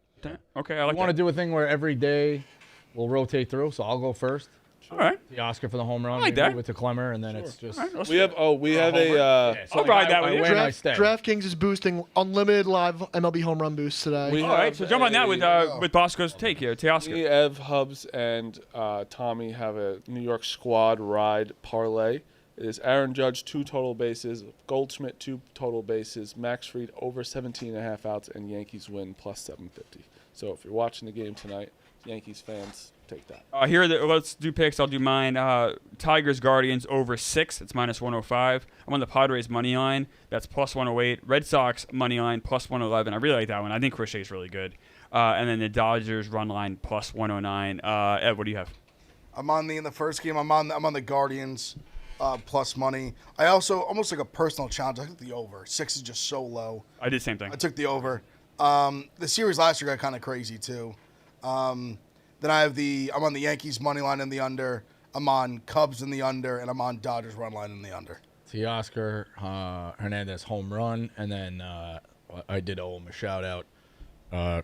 Okay, I like I want to that. do a thing where every day we'll rotate through, so I'll go first. All right. The Oscar for the home run. like maybe that. with the Clemmer, and then it's just. We have a I'll ride that with you. When I stay. DraftKings is boosting unlimited live MLB home run boosts today. We All right, so jump on that with Bosco's take here. Teoscar. Me, Ev, Hubs, and Tommy have a New York squad ride parlay. It is Aaron Judge 2 total bases, Goldschmidt 2 total bases, Max Fried over 17.5 outs, and Yankees win plus 750. So if you're watching the game tonight, Yankees fans, take that. Let's do picks. I'll do mine. Tigers Guardians over 6. It's minus 105. I'm on the Padres money line. That's plus 108. Red Sox money line plus 111. I really like that one. I think Crochet's really good. And then the Dodgers run line plus 109. Ed, what do you have? I'm on in the first game. I'm on the Guardians plus money. I also almost like a personal challenge. I took the over. 6 is just so low. I did the same thing. I took the over. The series last year got kind of crazy too. Then I'm on the Yankees money line in the under. I'm on Cubs in the under, and I'm on Dodgers run line in the under. Teoscar Hernandez home run, and then I did owe him a shout out.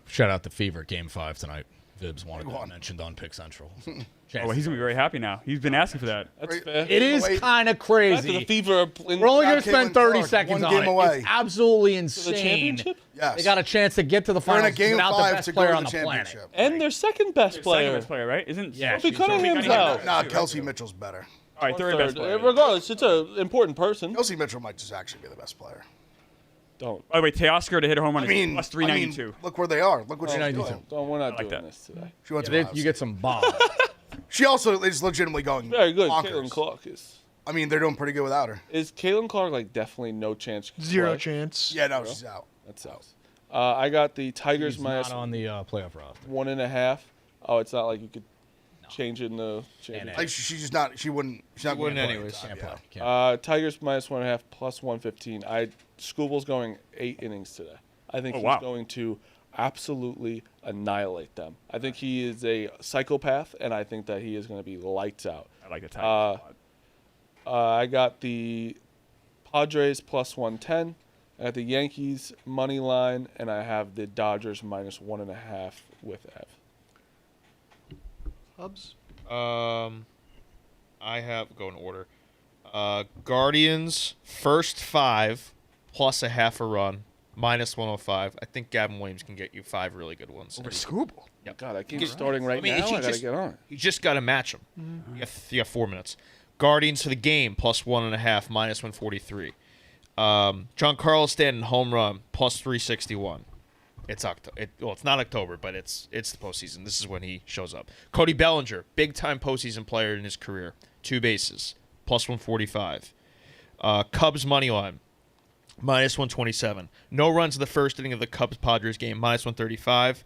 Shout out to Fever Game 5 tonight. Vibs wanted that mentioned on Pick Central. So Oh, he's going to be very happy now. He's been asking for that. That's fair. it is kind of Back to crazy. the Fever. We're only going to spend Caitlin 30 Clark, seconds one on game it. away. It's absolutely the insane. championship? Yes. They got a chance to get to the They're in finals a game without the 5 best to go player to on the the planet. championship. And their second best Second player. best player, right? Isn't Yeah, Cunningham's out. Nah, Kelsey Mitchell's better. All right, third best player. Regardless, it's an important person. Kelsey Mitchell might just actually be the best player. Don't. By the way, Teoscar to hit a home run I mean, is plus 392. look where they are. Look what she's 392. doing. Don't. We're not like doing that. this today. She went to They- Ohio you State. get some bombs. She also is legitimately going Very good. bonkers. Caitlin Clark is. I mean, they're doing pretty good without her. Is Caitlin Clark like definitely no chance? to Zero play? chance. Yeah, no, she's out. That sucks. I got the Tigers He's minus not on the playoff roster. 1.5. Oh, it's not like you could change it in the championship. Like she's just not. She wouldn't. She's not wouldn't gonna play anyways. anytime, Can't yeah. play. Tigers minus 1.5 plus 115. Scooble's going 8 innings today. I think Oh, he's wow. going to absolutely annihilate them. I think he is a psychopath, and I think that he is going to be lights out. I like the Tigers. I got the Padres plus 110. I got the Yankees money line, and I have the Dodgers minus 1.5 with Ev. Hubs. I have go in order. Guardians first 5 plus a half a run minus 105. I think Gavin Williams can get you 5 really good ones. Over Scooble. Yep. God, I keep starting right now. I gotta get on. You just got to match them. You got 4 minutes. Guardians for the game, plus 1.5, minus 143. Giancarlo Stanton, home run, plus 361. It's it's not October, but it's the postseason. This is when he shows up. Cody Bellinger, big-time postseason player in his career. 2 bases, plus 145. Cubs money line, minus 127. No runs in the first inning of the Cubs-Padres game, minus 135.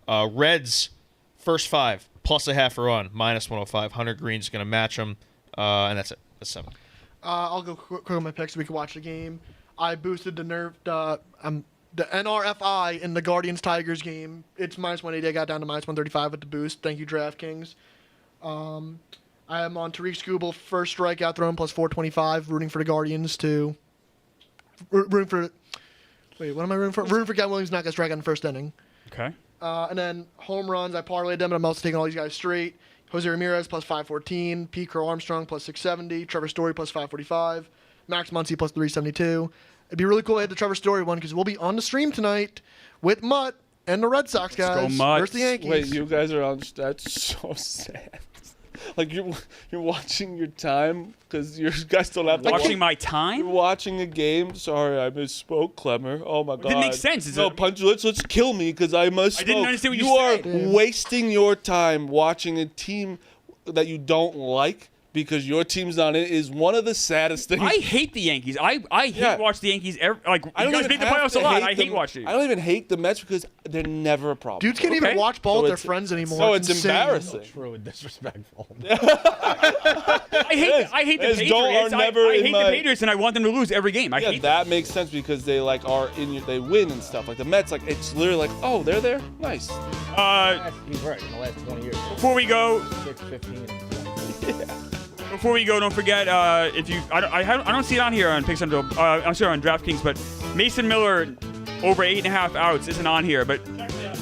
Reds, first 5, plus a half a run, minus 105. Hunter Green's going to match them, and that's it. That's 7. I'll go quick on my picks so we can watch the game. I boosted the NRFI in the Guardians-Tigers game. It's minus 180. I got down to minus 135 with the boost. Thank you, DraftKings. I am on Tariq Skubal, first strikeout thrown, plus 425, rooting for the Guardians to... Rooting for... Wait, what am I rooting for? Rooting for Gavin Williams not get strikeout in the first inning. Okay. And then home runs, I parlayed them, and I'm also taking all these guys straight. Jose Ramirez, plus 514. Pete Crow Armstrong, plus 670. Trevor Story, plus 545. Max Muncy, plus 372. It'd be really cool to hit the Trevor Story one because we'll be on the stream tonight with Mutt and the Red Sox guys. Let's go, Mutt. Versus the Yankees. Wait, you guys are on. That's so sad. Like you're watching your time because you guys don't have to Watching my You're time? watching a game. Sorry, I misspoke, Clemmer. Oh my God. Didn't make sense. No, punch. Let's kill me because I misspoke. I didn't understand what you are said. wasting your time watching a team that you don't like because your team's not in it is one of the saddest things. I hate the Yankees. I hate watch the Yankees. You guys make the playoffs a lot. I hate watching. I don't even hate the Mets because they're never a problem. Dudes can't even watch ball with their friends anymore. So it's insane. embarrassing. True and disrespectful. I hate the Patriots. I hate the Patriots, and I want them to lose every game. I hate that them. makes sense because they are they win and stuff. Like the Mets, it's literally like, oh, they're there, nice. He's right. In the last 20 years. Before we go, 6, 15, and 20. Before we go, don't forget if you I don't see it on here on Picks Under. I'm sorry on DraftKings, but Mason Miller over 8.5 outs isn't on here. But check it out.